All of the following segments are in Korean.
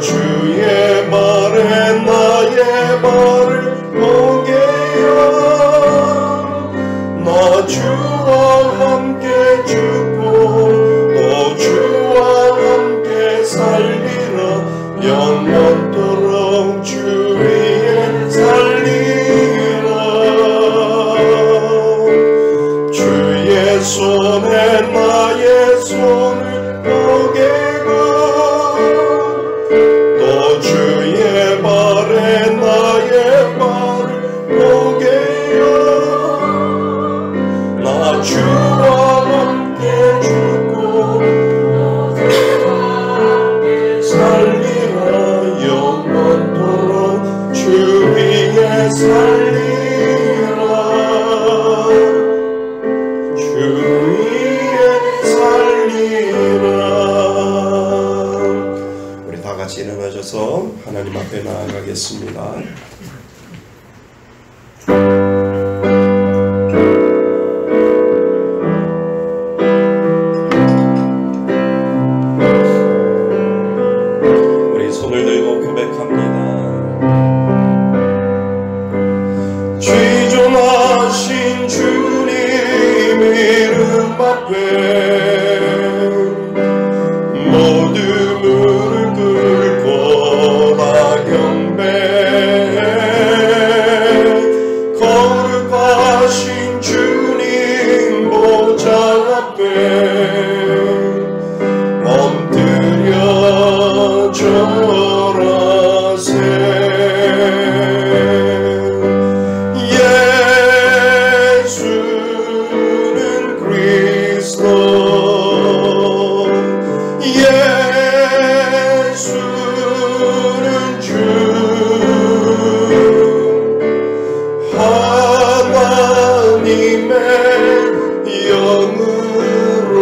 주의 말에 나의 발을 보게 하여 나 주와 함께 죽고 또 주와 함께 살리라 영원토록 주 위에 살리라 주의 손에 나의 손을 포개고 또 주의 발에 나의 발을 포개요 나 주와 함께 죽고 살리라 영원토록 주 위에 살리라 주 위에 살리라. 우리 다 같이 일어나셔서 하나님 앞에 나아가겠습니다. 우리 손을 들고 고백합니다. 취존하신 주님 이름 앞에 모두 무릎 꿇고 다 경배 거룩하신 주님 보좌 앞에 엎드려 절하세 예수는 주 하나님의 영으로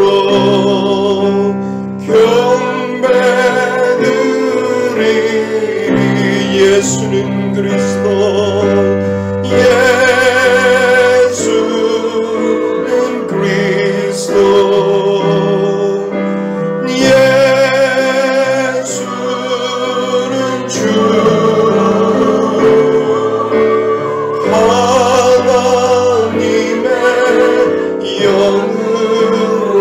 경배드리리 예수는 그리스도 예수는 그리스도 예수는 주 하나님의 영으로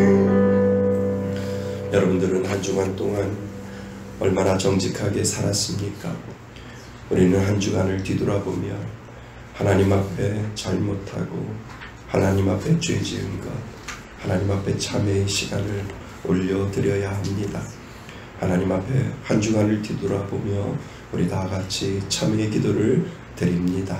경배드리리. 여러분들은 한 주간 동안 얼마나 정직하게 살았습니까? 우리는 한 주간을 뒤돌아보며 하나님 앞에 잘못하고 하나님 앞에 죄 지은 것, 하나님 앞에 참회의 시간을 올려드려야 합니다. 하나님 앞에 한 주간을 뒤돌아보며 우리 다 같이 참회의 기도를 드립니다.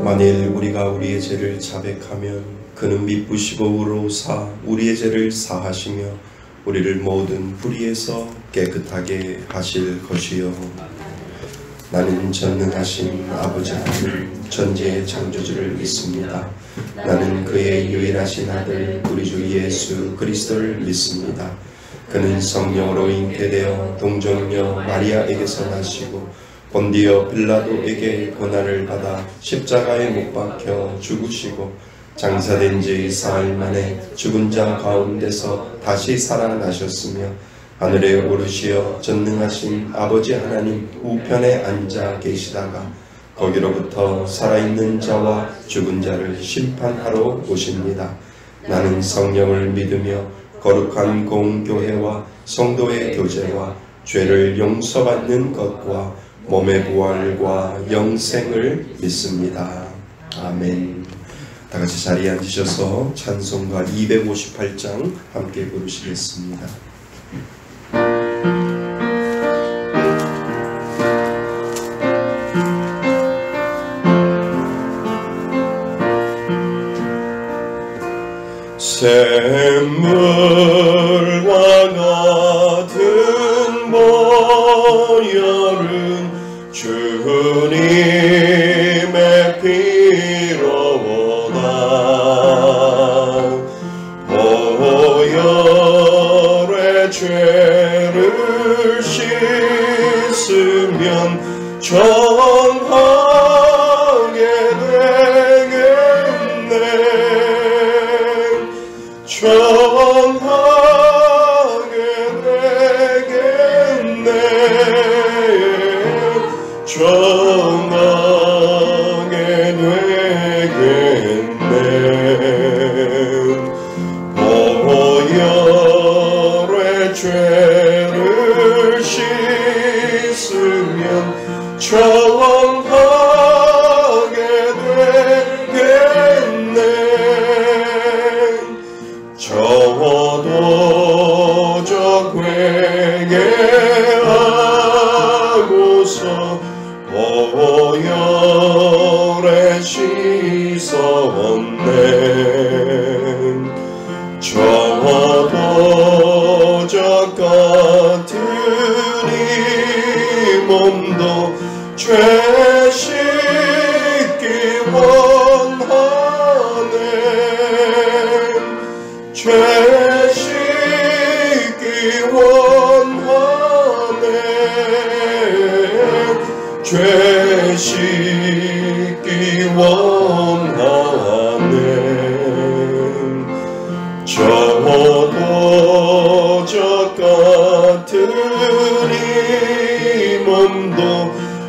만일 우리가 우리의 죄를 자백하면 그는 미쁘시고 의로우사 우리의 죄를 사하시며 우리를 모든 불의에서 깨끗하게 하실 것이요 나는 전능하신 아버지 하나님 전지의 창조주를 믿습니다. 나는 그의 유일하신 아들 우리 주 예수 그리스도를 믿습니다. 그는 성령으로 잉태되어 동정녀 마리아에게서 나시고 본디오 빌라도에게 고난을 받아 십자가에 못 박혀 죽으시고 장사된 지 사흘 만에 죽은 자 가운데서 다시 살아나셨으며 하늘에 오르시어 전능하신 아버지 하나님 우편에 앉아 계시다가 거기로부터 살아있는 자와 죽은 자를 심판하러 오십니다. 나는 성령을 믿으며 거룩한 공교회와 성도의 교제와 죄를 용서받는 것과 몸의 부활과 영생을 믿습니다. 아멘. 다같이 자리에 앉으셔서 찬송가 258장 함께 부르시겠습니다. 샘물과 같은 보혈은 주님의 피로다. 보혈의 죄를 씻으면 정하게 되겠네. 정하게 되겠네. 정하게 되겠네. 보혈의 죄를 씻으면 정하게 되겠네. 저도적 회개하고서 보혈에 씻었네. 저도적 같은 이 몸도 죄 씻기 원하네. 죄 씻기 원하네. 죄 씻기 원하네. 저도적 같은 이 몸도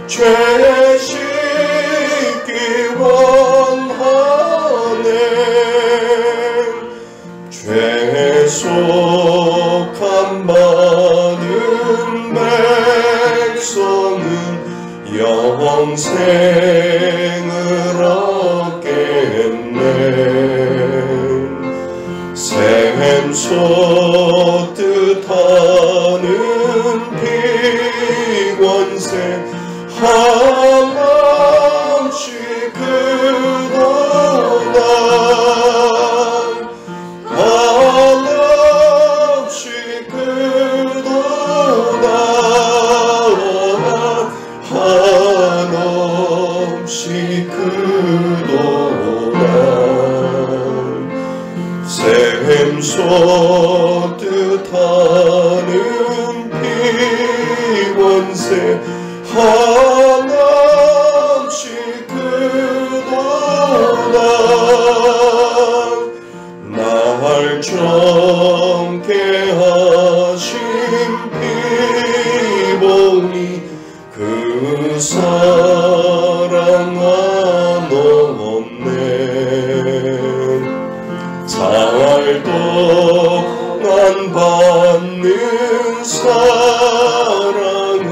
죄 씻기 원하네. 죄속함 받은 백성은 영생을 얻겠네. 샘솟듯 하는 피권세 한없이 크도다. 한없이 크도다. 한없이 크도다. 샘솟듯 하는 피권세 한없이 크도다. 날 정케 하신 피보니 그 사랑 한없네. 사흘 동안 받는 사랑을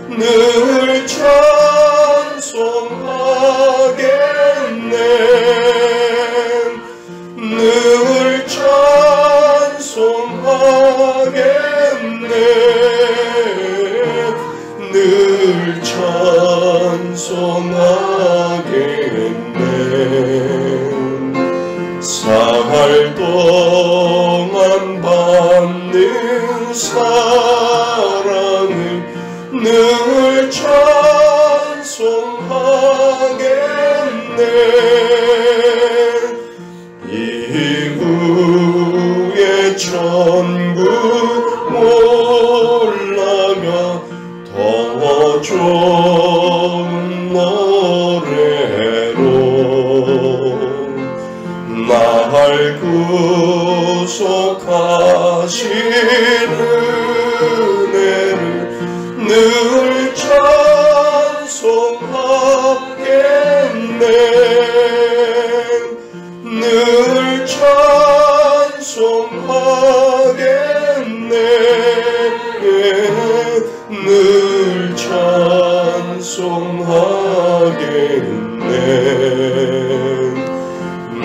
늘 찬송하겠네. 늘 찬송하겠네. 늘 찬송하겠네. 사흘 동안 받는 사랑을 늘 찬송하겠네. 찬송하겠네. 이후에 천국 올라가 더 좋은 노래로 날 구속하신 은혜를 늘 찬송하겠네. 늘 찬송하겠네. 늘 찬송하겠네.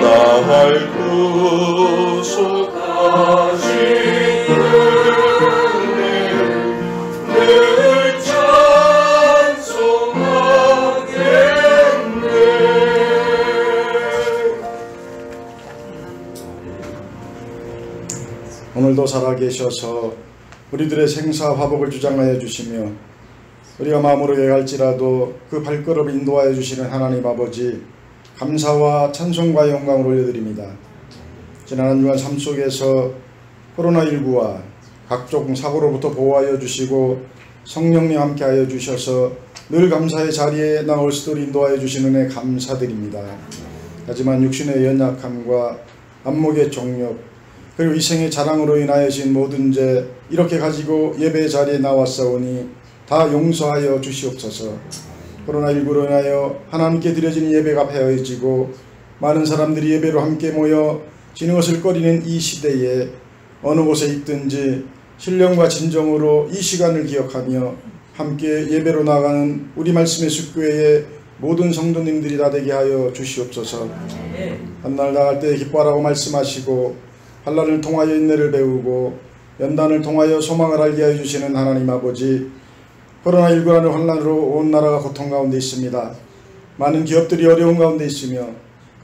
날 구속하신 은혜를 늘 찬송하겠네. 오늘도 살아계셔서 우리들의 생사 화복을 주장하여 주시며 우리가 마음으로 예갈지라도 그 발걸음을 인도하여 주시는 하나님 아버지, 감사와 찬송과 영광을 올려드립니다. 지난 한 주간 삶 속에서 코로나19와 각종 사고로부터 보호하여 주시고 성령님 함께하여 주셔서 늘 감사의 자리에 나올 수 있도록 인도하여 주시는 은혜 감사드립니다. 하지만 육신의 연약함과 안목의 종력 그리고 이생의 자랑으로 인하여진 모든 죄 이렇게 가지고 예배 자리에 나왔사오니 다 용서하여 주시옵소서. 코로나19로 인하여 하나님께 드려지는 예배가 폐허해지고 많은 사람들이 예배로 함께 모여 진것을 꺼리는 이 시대에 어느 곳에 있든지 신령과 진정으로 이 시간을 기억하며 함께 예배로 나가는 우리 말씀의 숫교회의 모든 성도님들이 다 되게 하여 주시옵소서. 한날 나갈 때 기뻐하라고 말씀하시고 환난을 통하여 인내를 배우고 연단을 통하여 소망을 알게 하여 주시는 하나님 아버지, 코로나19라는 환난으로 온 나라가 고통 가운데 있습니다. 많은 기업들이 어려운 가운데 있으며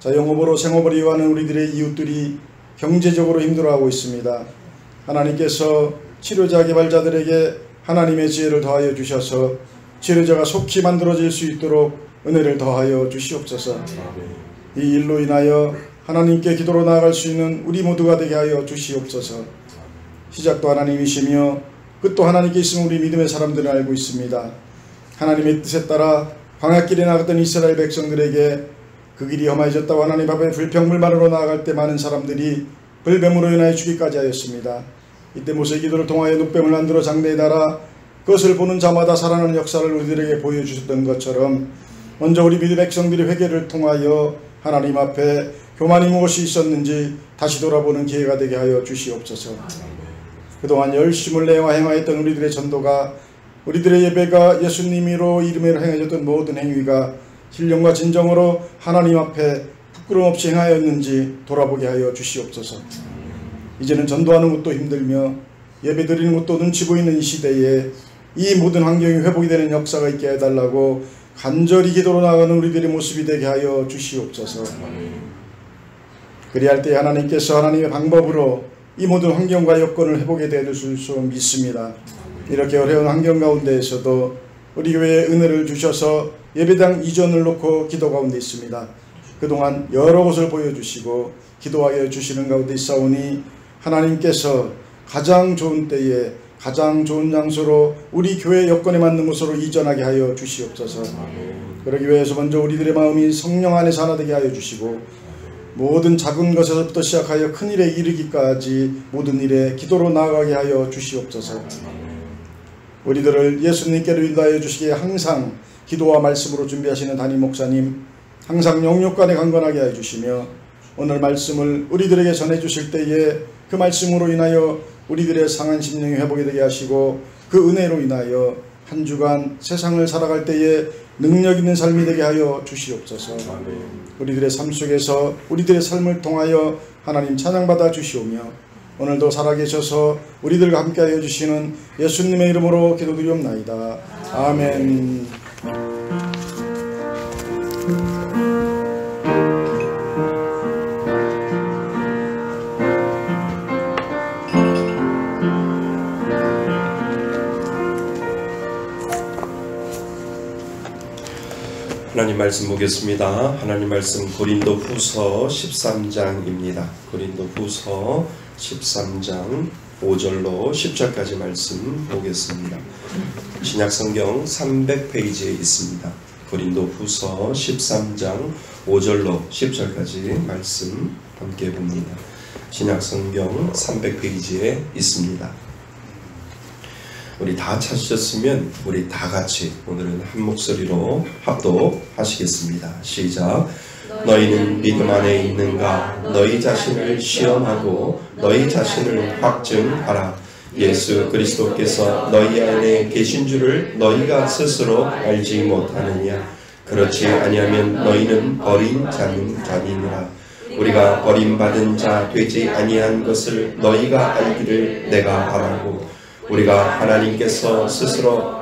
자영업으로 생업을 이어가는 우리들의 이웃들이 경제적으로 힘들어하고 있습니다. 하나님께서 치료자 개발자들에게 하나님의 지혜를 더하여 주셔서 치료자가 속히 만들어질 수 있도록 은혜를 더하여 주시옵소서. 이 일로 인하여 하나님께 기도로 나아갈 수 있는 우리 모두가 되게 하여 주시옵소서. 시작도 하나님이시며 끝도 하나님께 있음을 우리 믿음의 사람들은 알고 있습니다. 하나님의 뜻에 따라 광야길에 나갔던 이스라엘 백성들에게 그 길이 험해졌다고 하나님 앞에 불평불만으로 나아갈 때 많은 사람들이 불뱀으로 인하여 죽기까지 하였습니다. 이때 모세의 기도를 통하여 눕뱀을 만들어 장대에 달아 그것을 보는 자마다 살아나는 역사를 우리들에게 보여주셨던 것처럼 먼저 우리 믿음의 백성들이 회개를 통하여 하나님 앞에 교만이 무엇이 있었는지 다시 돌아보는 기회가 되게 하여 주시옵소서. 그동안 열심을 내어 행하였던 우리들의 전도가, 우리들의 예배가 예수님으로 이름으로 행해졌던 모든 행위가 신령과 진정으로 하나님 앞에 부끄럼 없이 행하였는지 돌아보게 하여 주시옵소서. 이제는 전도하는 것도 힘들며 예배 드리는 것도 눈치 보이는 이 시대에 이 모든 환경이 회복이 되는 역사가 있게 해달라고 간절히 기도로 나아가는 우리들의 모습이 되게 하여 주시옵소서. 그리할 때 하나님께서 하나님의 방법으로 이 모든 환경과 여건을 회복에 되실 수 믿습니다. 이렇게 어려운 환경 가운데에서도 우리 교회에 은혜를 주셔서 예배당 이전을 놓고 기도 가운데 있습니다. 그동안 여러 곳을 보여주시고 기도하여 주시는 가운데 있사오니 하나님께서 가장 좋은 때에 가장 좋은 장소로 우리 교회 여건에 맞는 곳으로 이전하게 하여 주시옵소서. 그러기 위해서 먼저 우리들의 마음이 성령 안에서 하나 되게 하여 주시고 모든 작은 것에서부터 시작하여 큰 일에 이르기까지 모든 일에 기도로 나아가게 하여 주시옵소서. 우리들을 예수님께로 인도하여 주시기에 항상 기도와 말씀으로 준비하시는 담임 목사님, 항상 영육간에 강건하게 하여 주시며 오늘 말씀을 우리들에게 전해 주실 때에 그 말씀으로 인하여 우리들의 상한 심령이 회복이 되게 하시고 그 은혜로 인하여 한 주간 세상을 살아갈 때에 능력 있는 삶이 되게 하여 주시옵소서. 우리들의 삶 속에서 우리들의 삶을 통하여 하나님 찬양받아 주시오며 오늘도 살아계셔서 우리들과 함께하여 주시는 예수님의 이름으로 기도드리옵나이다. 아멘. 하나님 말씀 보겠습니다. 하나님 말씀 고린도후서 13장입니다. 고린도후서 13장 5절로 10절까지 말씀 보겠습니다. 신약성경 300페이지에 있습니다. 고린도후서 13장 5절로 10절까지 말씀 함께 봅니다. 신약성경 300페이지에 있습니다. 우리 다 찾으셨으면 우리 다 같이 오늘은 한 목소리로 합독하시겠습니다. 시작. 너희는 믿음 안에 있는가? 너희 자신을 시험하고 너희 자신을 확증하라. 예수 그리스도께서 너희 안에 계신 줄을 너희가 스스로 알지 못하느냐? 그렇지 아니하면 너희는 버린 자니라. 우리가 버림받은 자 되지 아니한 것을 너희가 알기를 내가 바라고, 우리가 하나님께서 스스로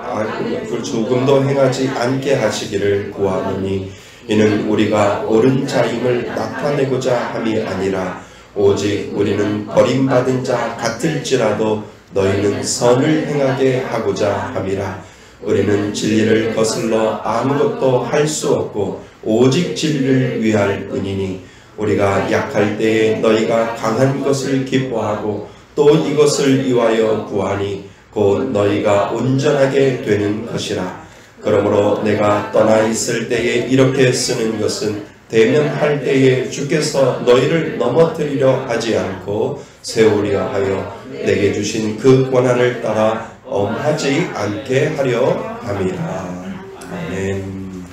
조금도 행하지 않게 하시기를 구하노니, 이는 우리가 옳은 자임을 나타내고자 함이 아니라 오직 우리는 버림받은 자 같을지라도 너희는 선을 행하게 하고자 함이라. 우리는 진리를 거슬러 아무것도 할 수 없고 오직 진리를 위할 뿐이니, 우리가 약할 때에 너희가 강한 것을 기뻐하고 또 이것을 위하여 구하니 곧 너희가 온전하게 되는 것이라. 그러므로 내가 떠나 있을 때에 이렇게 쓰는 것은 대면할 때에 주께서 너희를 넘어뜨리려 하지 않고 세우려 하여 내게 주신 그 권한을 따라 엄하지 않게 하려 함이라. 아멘.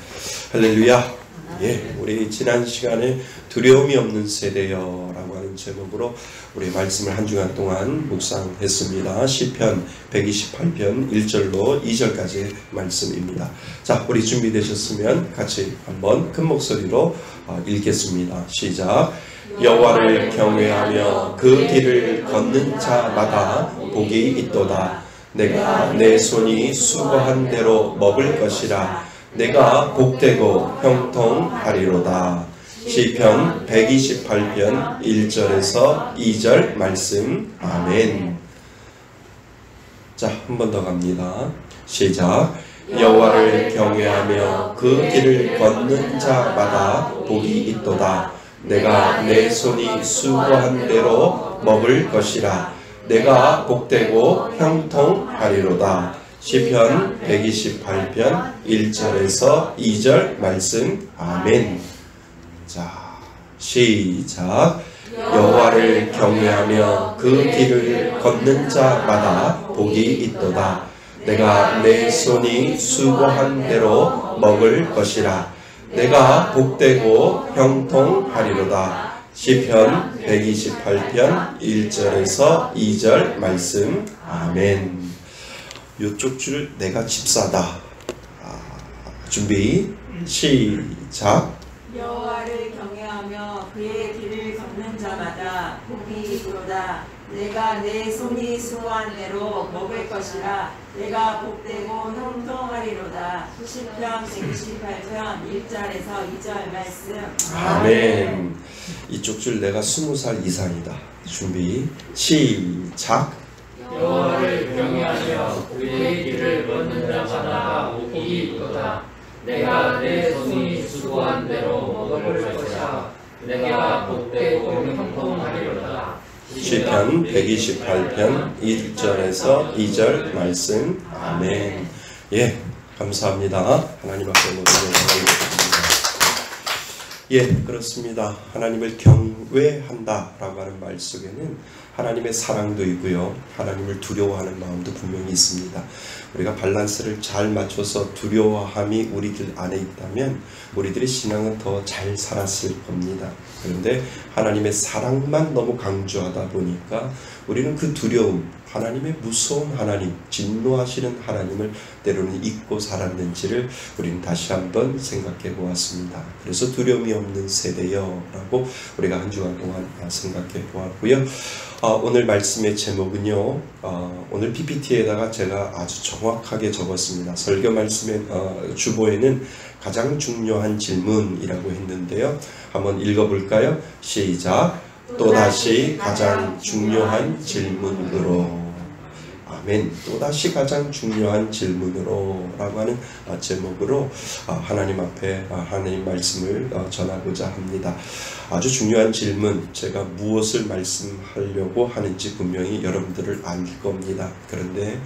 할렐루야. 예, 우리 지난 시간에 두려움이 없는 세대여 라고 하는 제목으로 우리 말씀을 한 주간 동안 묵상했습니다. 시편 128편 1절로 2절까지 말씀입니다. 자, 우리 준비되셨으면 같이 한번 큰 목소리로 읽겠습니다. 시작. 여호와를 경외하며 그 길을 걷는 자마다 복이 있도다. 내가 내 손이 수고한 대로 먹을 것이라. 내가 복되고 형통하리로다. 시편 128편 1절에서 2절 말씀. 아멘. 자, 한 번 더 갑니다. 시작. 여호와를 경외하며 그 길을 걷는 자마다 복이 있도다. 내가 내 손이 수고한 대로 먹을 것이라. 내가 복되고 형통하리로다. 시편 128편 1절에서 2절 말씀. 아멘. 자, 시작. 여호와를 경외하며 그 길을 걷는 자마다 복이 있도다. 내가 내 손이 수고한 대로 먹을 것이라. 내가 복되고 형통하리로다. 시편 128편 1절에서 2절 말씀. 아멘. 요쪽 줄 내가 집사다. 준비 시작. 여호와를 경외하며 그의 길을 걷는 자마다 복이 있도다. 내가 내 손이 수고한 대로 먹을 것이라. 내가 복되고 형통하리로다. 시편 128편 1절에서 2절 말씀. 아멘. 이쪽 줄 내가 20살 이상이다. 준비 시작. 여호와를 경외하며 그의 길을 걷는 자마다 복이 있도다. 내가 내 손이 수고한 대로 먹을 것이라. 내가 복되고 형통하리로다. 시편 128편 1절에서 2절 말씀. 아멘. 예, 감사합니다. 하나님 앞에 모든 예, 그렇습니다. 하나님을 경외한다 라고 하는 말 속에는 하나님의 사랑도 있고요, 하나님을 두려워하는 마음도 분명히 있습니다. 우리가 밸런스를 잘 맞춰서 두려워함이 우리들 안에 있다면 우리들의 신앙은 더 잘 살았을 겁니다. 그런데 하나님의 사랑만 너무 강조하다 보니까 우리는 그 두려움, 하나님의 무서운 하나님, 진노하시는 하나님을 때로는 잊고 살았는지를 우리는 다시 한번 생각해 보았습니다. 그래서 두려움이 없는 세대여 라고 우리가 한 주간 동안 생각해 보았고요. 오늘 말씀의 제목은요, 오늘 PPT에다가 제가 아주 정확하게 적었습니다. 설교 말씀의 주보에는 가장 중요한 질문이라고 했는데요. 한번 읽어볼까요? 시작. 또다시 가장 중요한 질문으로. 아멘. 또다시 가장 중요한 질문으로 라고 하는 제목으로 하나님 앞에 하나님 말씀을 전하고자 합니다. 아주 중요한 질문, 제가 무엇을 말씀하려고 하는지 분명히 여러분들을 알 겁니다. 그런데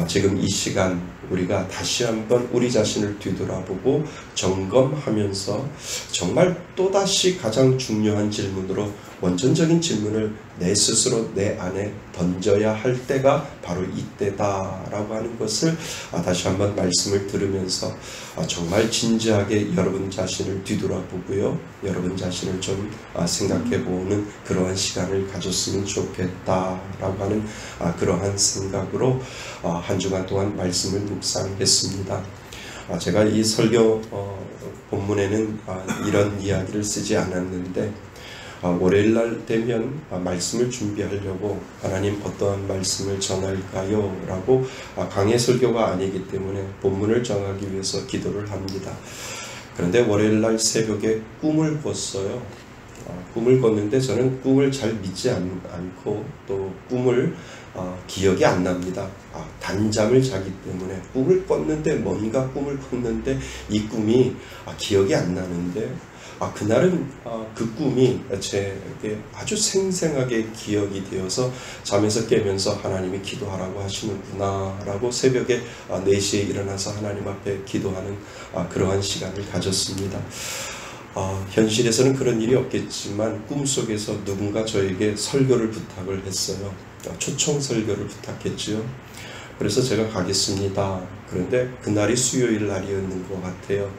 지금 이 시간 우리가 다시 한번 우리 자신을 뒤돌아보고 점검하면서 정말 또다시 가장 중요한 질문으로 원천적인 질문을 내 스스로 내 안에 던져야 할 때가 바로 이때다라고 하는 것을 다시 한번 말씀을 들으면서 정말 진지하게 여러분 자신을 뒤돌아보고요. 여러분 자신을 좀 생각해보는 그러한 시간을 가졌으면 좋겠다라고 하는 그러한 생각으로 한 주간 동안 말씀을 묵상했습니다. 제가 이 설교 본문에는 이런 이야기를 쓰지 않았는데 월요일날 되면 말씀을 준비하려고 하나님 어떠한 말씀을 전할까요? 라고 강해 설교가 아니기 때문에 본문을 정하기 위해서 기도를 합니다. 그런데 월요일날 새벽에 꿈을 꿨어요. 꿈을 꿨는데 저는 꿈을 잘 믿지 않고 또 꿈을 기억이 안 납니다. 단잠을 자기 때문에 꿈을 꿨는데 뭔가 꿈을 꿨는데 이 꿈이 기억이 안 나는데 그날은 그 꿈이 제게 아주 생생하게 기억이 되어서 잠에서 깨면서 하나님이 기도하라고 하시는구나 라고 새벽에 4시에 일어나서 하나님 앞에 기도하는 그러한 시간을 가졌습니다. 현실에서는 그런 일이 없겠지만 꿈속에서 누군가 저에게 설교를 부탁을 했어요. 초청 설교를 부탁했죠. 그래서 제가 가겠습니다. 그런데 그날이 수요일 날이었는 것 같아요.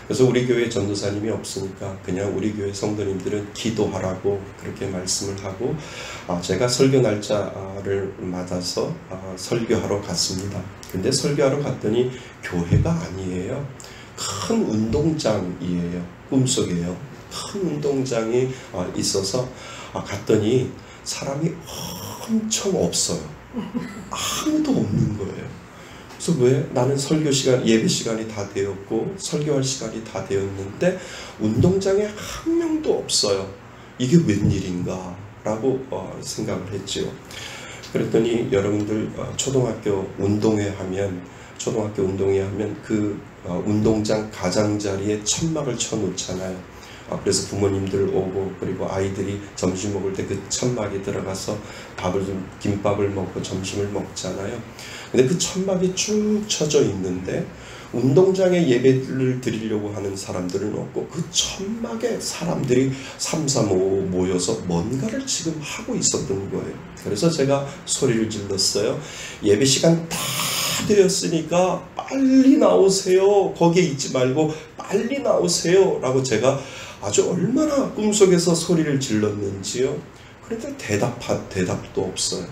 그래서 우리 교회 전도사님이 없으니까 그냥 우리 교회 성도님들은 기도하라고 그렇게 말씀을 하고 제가 설교 날짜를 맞아서 설교하러 갔습니다. 근데 설교하러 갔더니 교회가 아니에요. 큰 운동장이에요. 꿈속에요. 큰 운동장이 있어서 갔더니 사람이 엄청 없어요. 아무도 없는 거예요. 그래서 왜? 나는 설교 시간, 예배 시간이 다 되었고 설교할 시간이 다 되었는데 운동장에 한 명도 없어요. 이게 웬일인가? 라고 생각을 했죠. 그랬더니 여러분들 초등학교 운동회 하면 그 운동장 가장자리에 천막을 쳐놓잖아요. 그래서 부모님들 오고 그리고 아이들이 점심 먹을 때 그 천막에 들어가서 김밥을 먹고 점심을 먹잖아요. 근데 그 천막이 쭉 쳐져 있는데 운동장에 예배를 드리려고 하는 사람들은 없고 그 천막에 사람들이 335 모여서 뭔가를 지금 하고 있었던 거예요. 그래서 제가 소리를 질렀어요. 예배 시간 다 되었으니까 빨리 나오세요. 거기에 있지 말고 빨리 나오세요. 라고 제가 아주 얼마나 꿈속에서 소리를 질렀는지요. 그런데 대답도 없어요.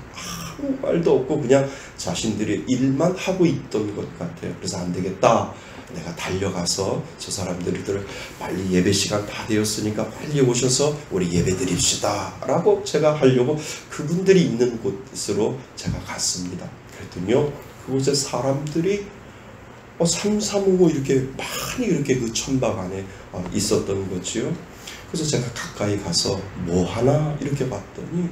아무 말도 없고 그냥 자신들의 일만 하고 있던 것 같아요. 그래서 안 되겠다. 내가 달려가서 저 사람들을 빨리 예배 시간 다 되었으니까 빨리 오셔서 우리 예배 드립시다. 라고 제가 하려고 그분들이 있는 곳으로 제가 갔습니다. 그랬더니요. 그곳에 사람들이 335 이렇게 많이 이렇게 그 천막 안에 있었던 거지요. 그래서 제가 가까이 가서 뭐 하나 이렇게 봤더니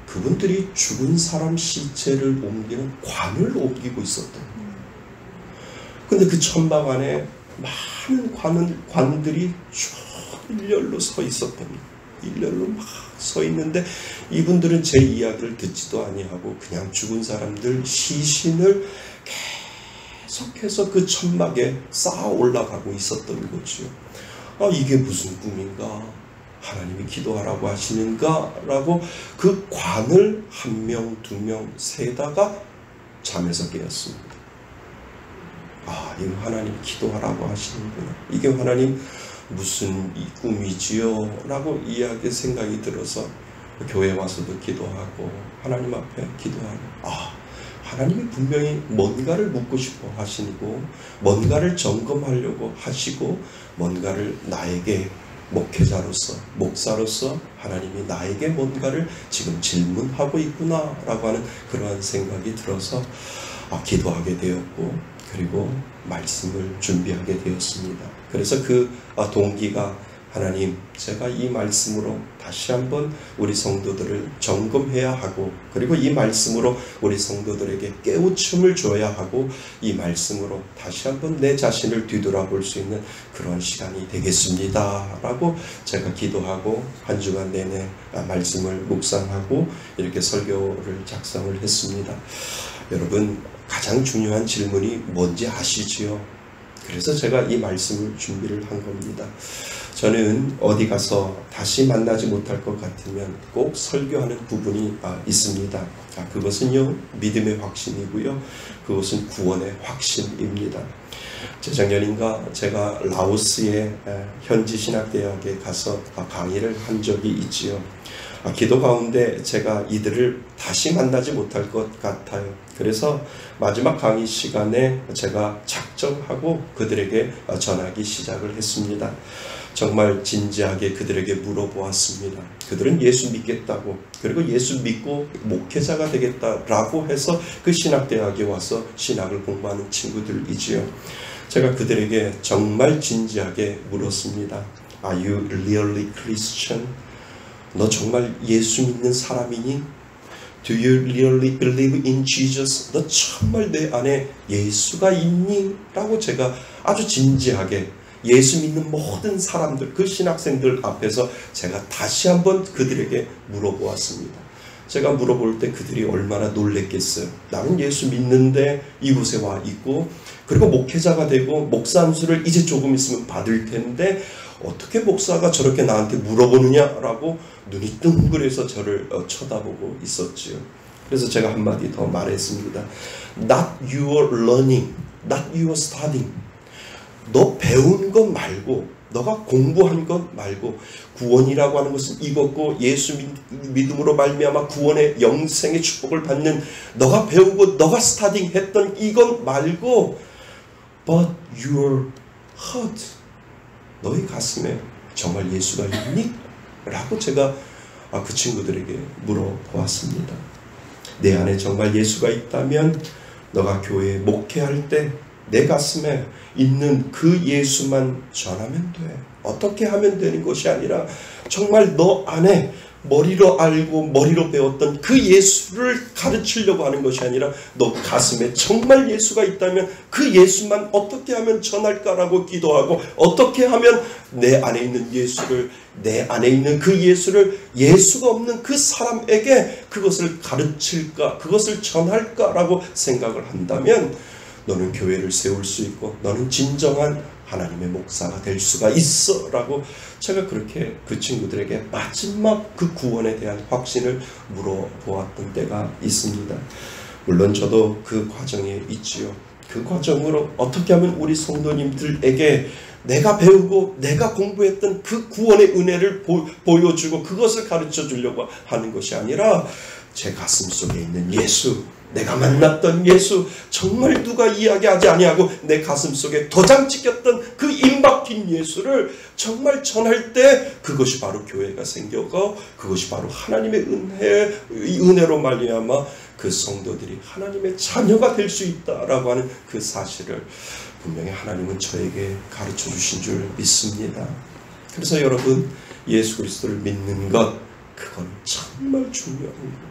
그분들이 죽은 사람 시체를 옮기는 관을 옮기고 있었던 거예요. 근데 그 천막 안에 많은 관들이 쭉 일렬로 서 있었던 거예요. 일렬로 막 서 있는데 이분들은 제 이야기를 듣지도 아니하고 그냥 죽은 사람들 시신을 계속해서 그 천막에 쌓아 올라가고 있었던 거죠. 이게 무슨 꿈인가? 하나님이 기도하라고 하시는가? 라고 그 관을 1명, 2명 세다가 잠에서 깨었습니다. 이거 하나님이 기도하라고 하시는구나. 이게 하나님 무슨 이 꿈이지요? 라고 이야기 생각이 들어서 교회 와서도 기도하고 하나님 앞에 기도하고 하나님이 분명히 뭔가를 묻고 싶어 하시고 뭔가를 점검하려고 하시고 뭔가를 나에게 목사로서 하나님이 나에게 뭔가를 지금 질문하고 있구나 라고 하는 그러한 생각이 들어서 기도하게 되었고 그리고 말씀을 준비하게 되었습니다. 그래서 그 동기가 하나님, 제가 이 말씀으로 다시 한번 우리 성도들을 점검해야 하고, 그리고 이 말씀으로 우리 성도들에게 깨우침을 줘야 하고, 이 말씀으로 다시 한번 내 자신을 뒤돌아볼 수 있는 그런 시간이 되겠습니다 라고 제가 기도하고 한 주간 내내 말씀을 묵상하고 이렇게 설교를 작성을 했습니다. 여러분, 가장 중요한 질문이 뭔지 아시지요? 그래서 제가 이 말씀을 준비를 한 겁니다. 저는 어디 가서 다시 만나지 못할 것 같으면 꼭 설교하는 부분이 있습니다. 그것은요, 믿음의 확신이고요, 그것은 구원의 확신입니다. 재작년인가 제가 라오스의 현지신학대학에 가서 강의를 한 적이 있지요. 기도 가운데 제가 이들을 다시 만나지 못할 것 같아요. 그래서 마지막 강의 시간에 제가 작정하고 그들에게 전하기 시작을 했습니다. 정말 진지하게 그들에게 물어보았습니다. 그들은 예수 믿겠다고, 그리고 예수 믿고 목회자가 되겠다라고 해서 그 신학대학에 와서 신학을 공부하는 친구들이지요. 제가 그들에게 정말 진지하게 물었습니다. Are you really Christian? 너 정말 예수 믿는 사람이니? Do you really believe in Jesus? 너 정말 내 안에 예수가 있니? 라고 제가 아주 진지하게 예수 믿는 모든 사람들, 그 신학생들 앞에서 제가 다시 한번 그들에게 물어보았습니다. 제가 물어볼 때 그들이 얼마나 놀랬겠어요. 나는 예수 믿는데 이곳에 와 있고, 그리고 목회자가 되고 목사 안수를 이제 조금 있으면 받을 텐데 어떻게 목사가 저렇게 나한테 물어보느냐라고 눈이 뜬그래서 저를 쳐다보고 있었지요. 그래서 제가 한마디 더 말했습니다. Not your learning, not your studying. 너 배운 것 말고, 너가 공부한 것 말고, 구원이라고 하는 것은 이것고, 예수 믿음으로 말미암아 구원의 영생의 축복을 받는, 너가 배우고 너가 스타딩 했던 이것 말고, but your heart, 너의 가슴에 정말 예수가 있니? 라고 제가 그 친구들에게 물어보았습니다. 내 안에 정말 예수가 있다면 너가 교회에 목회할 때 내 가슴에 있는 그 예수만 전하면 돼. 어떻게 하면 되는 것이 아니라 정말 너 안에 머리로 알고 머리로 배웠던 그 예수를 가르치려고 하는 것이 아니라 너 가슴에 정말 예수가 있다면 그 예수만 어떻게 하면 전할까라고 기도하고, 어떻게 하면 내 안에 있는 예수를, 내 안에 있는 그 예수를 예수가 없는 그 사람에게 그것을 가르칠까, 그것을 전할까라고 생각을 한다면 너는 교회를 세울 수 있고 너는 진정한 하나님의 목사가 될 수가 있어 라고 제가 그렇게 그 친구들에게 마지막 그 구원에 대한 확신을 물어보았던 때가 있습니다. 물론 저도 그 과정에 있지요. 그 과정으로 어떻게 하면 우리 성도님들에게 내가 배우고 내가 공부했던 그 구원의 은혜를 보여주고 그것을 가르쳐 주려고 하는 것이 아니라 제 가슴 속에 있는 예수, 내가 만났던 예수, 정말 누가 이야기하지 아니하고 내 가슴 속에 도장 찍혔던 그 임박힌 예수를 정말 전할 때 그것이 바로 교회가 생겨고, 그것이 바로 하나님의 은혜로 말미암아 그 성도들이 하나님의 자녀가 될 수 있다라고 하는 그 사실을 분명히 하나님은 저에게 가르쳐 주신 줄 믿습니다. 그래서 여러분, 예수 그리스도를 믿는 것, 그건 정말 중요한 것.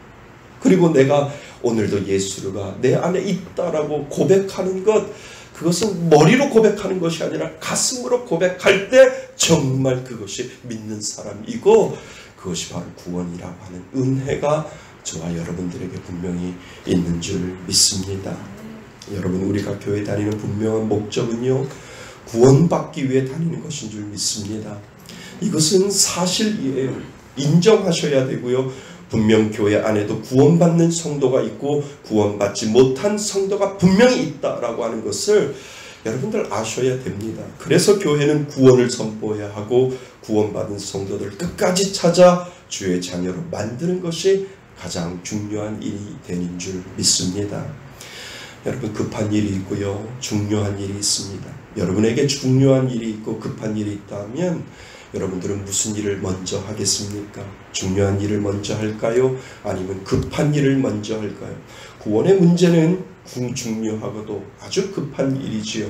그리고 내가 오늘도 예수가 내 안에 있다라고 고백하는 것, 그것은 머리로 고백하는 것이 아니라 가슴으로 고백할 때 정말 그것이 믿는 사람이고, 그것이 바로 구원이라고 하는 은혜가 저와 여러분들에게 분명히 있는 줄 믿습니다. 여러분, 우리가 교회 다니는 분명한 목적은요, 구원받기 위해 다니는 것인 줄 믿습니다. 이것은 사실이에요. 인정하셔야 되고요. 분명 교회 안에도 구원받는 성도가 있고 구원받지 못한 성도가 분명히 있다라고 하는 것을 여러분들 아셔야 됩니다. 그래서 교회는 구원을 선포해야 하고 구원받은 성도들 끝까지 찾아 주의 자녀로 만드는 것이 가장 중요한 일이 되는 줄 믿습니다. 여러분, 급한 일이 있고요, 중요한 일이 있습니다. 여러분에게 중요한 일이 있고 급한 일이 있다면 여러분들은 무슨 일을 먼저 하겠습니까? 중요한 일을 먼저 할까요? 아니면 급한 일을 먼저 할까요? 구원의 문제는 중요하고도 아주 급한 일이지요.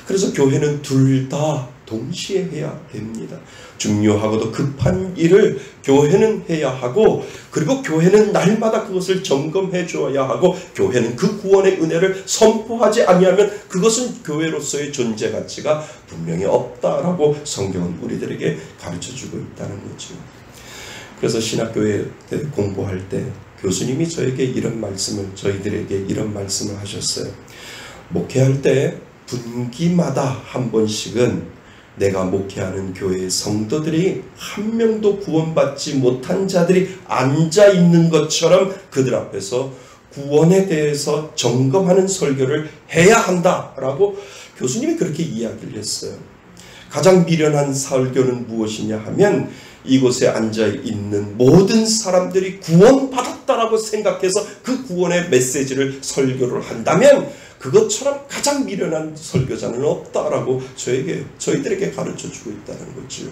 그래서 교회는 둘 다 동시에 해야 됩니다. 중요하고도 급한 일을 교회는 해야 하고, 그리고 교회는 날마다 그것을 점검해 줘야 하고, 교회는 그 구원의 은혜를 선포하지 아니하면 그것은 교회로서의 존재 가치가 분명히 없다라고 성경은 우리들에게 가르쳐주고 있다는 거죠. 그래서 신학교에 공부할 때 교수님이 저희들에게 이런 말씀을 하셨어요. 목회할 때 분기마다 한 번씩은 내가 목회하는 교회의 성도들이 한 명도 구원받지 못한 자들이 앉아있는 것처럼 그들 앞에서 구원에 대해서 점검하는 설교를 해야 한다라고 교수님이 그렇게 이야기를 했어요. 가장 미련한 설교는 무엇이냐 하면, 이곳에 앉아있는 모든 사람들이 구원받았다라고 생각해서 그 구원의 메시지를 설교를 한다면 그것처럼 가장 미련한 설교자는 없다라고 저희들에게 가르쳐주고 있다는 거죠.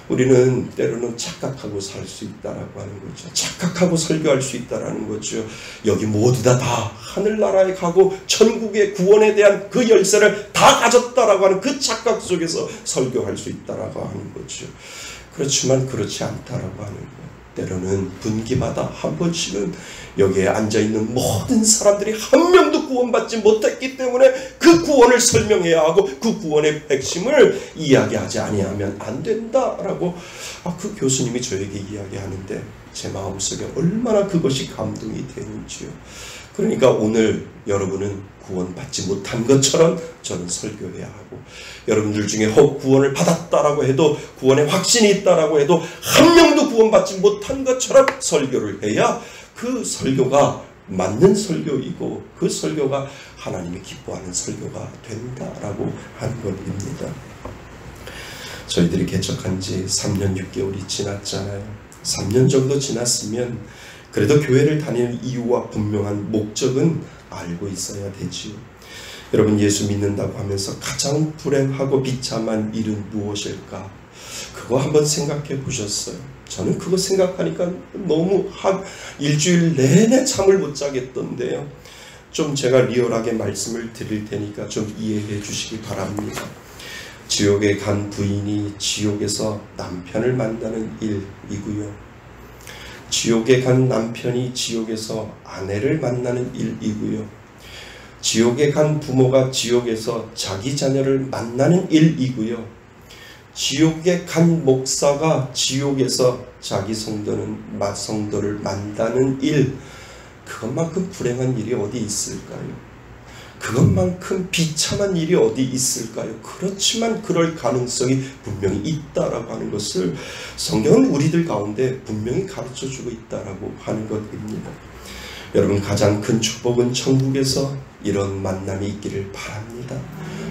우리는 때로는 착각하고 살 수 있다라고 하는 거죠. 착각하고 설교할 수 있다라는 거죠. 여기 모두 다 하늘나라에 가고 천국의 구원에 대한 그 열쇠를 다 가졌다라고 하는 그 착각 속에서 설교할 수 있다라고 하는 거죠. 그렇지만 그렇지 않다라고 하는 거예요. 때로는 분기마다 한 번씩은 여기에 앉아있는 모든 사람들이 한 명도 구원받지 못했기 때문에 그 구원을 설명해야 하고 그 구원의 핵심을 이야기하지 아니하면 안 된다라고 그 교수님이 저에게 이야기하는데 제 마음속에 얼마나 그것이 감동이 되는지요. 그러니까 오늘 여러분은 구원받지 못한 것처럼 저는 설교해야 하고, 여러분들 중에 혹 구원을 받았다라고 해도, 구원의 확신이 있다라고 해도 한 명도 구원받지 못한 것처럼 설교를 해야 그 설교가 맞는 설교이고 그 설교가 하나님이 기뻐하는 설교가 된다라고 하는 것입니다. 저희들이 개척한 지 3년 6개월이 지났잖아요. 3년 정도 지났으면 그래도 교회를 다니는 이유와 분명한 목적은 알고 있어야 되지요. 여러분, 예수 믿는다고 하면서 가장 불행하고 비참한 일은 무엇일까? 그거 한번 생각해 보셨어요? 저는 그거 생각하니까 너무 일주일 내내 잠을 못 자겠던데요. 좀 제가 리얼하게 말씀을 드릴 테니까 좀 이해해 주시기 바랍니다. 지옥에 간 부인이 지옥에서 남편을 만나는 일이고요. 지옥에 간 남편이 지옥에서 아내를 만나는 일이고요. 지옥에 간 부모가 지옥에서 자기 자녀를 만나는 일이고요. 지옥에 간 목사가 지옥에서 자기 성도를 만나는 일, 그것만큼 불행한 일이 어디 있을까요? 그것만큼 비참한 일이 어디 있을까요? 그렇지만 그럴 가능성이 분명히 있다라고 하는 것을 성경은 우리들 가운데 분명히 가르쳐주고 있다라고 하는 것입니다. 여러분, 가장 큰 축복은 천국에서 이런 만남이 있기를 바랍니다.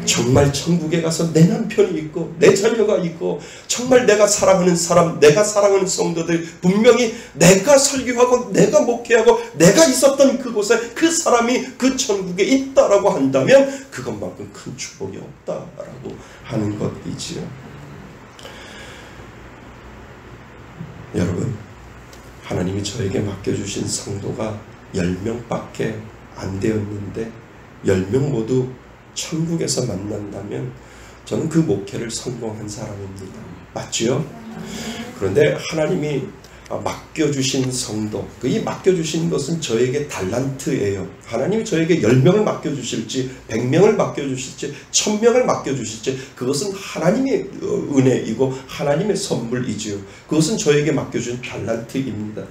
정말 천국에 가서 내 남편이 있고 내 자녀가 있고 정말 내가 사랑하는 사람, 내가 사랑하는 성도들, 분명히 내가 설교하고 내가 목회하고 내가 있었던 그곳에 그 사람이 그 천국에 있다라고 한다면 그것만큼 큰 축복이 없다라고 하는 것이지요. 여러분, 하나님이 저에게 맡겨주신 성도가 10명밖에 안 되었는데 10명 모두 천국에서 만난다면 저는 그 목회를 성공한 사람입니다. 맞죠? 그런데 하나님이 맡겨주신 성도, 이 맡겨주신 것은 저에게 달란트예요. 하나님이 저에게 10명을 맡겨주실지 100명을 맡겨주실지 1000명을 맡겨주실지 그것은 하나님의 은혜이고 하나님의 선물이지요. 그것은 저에게 맡겨준 달란트입니다.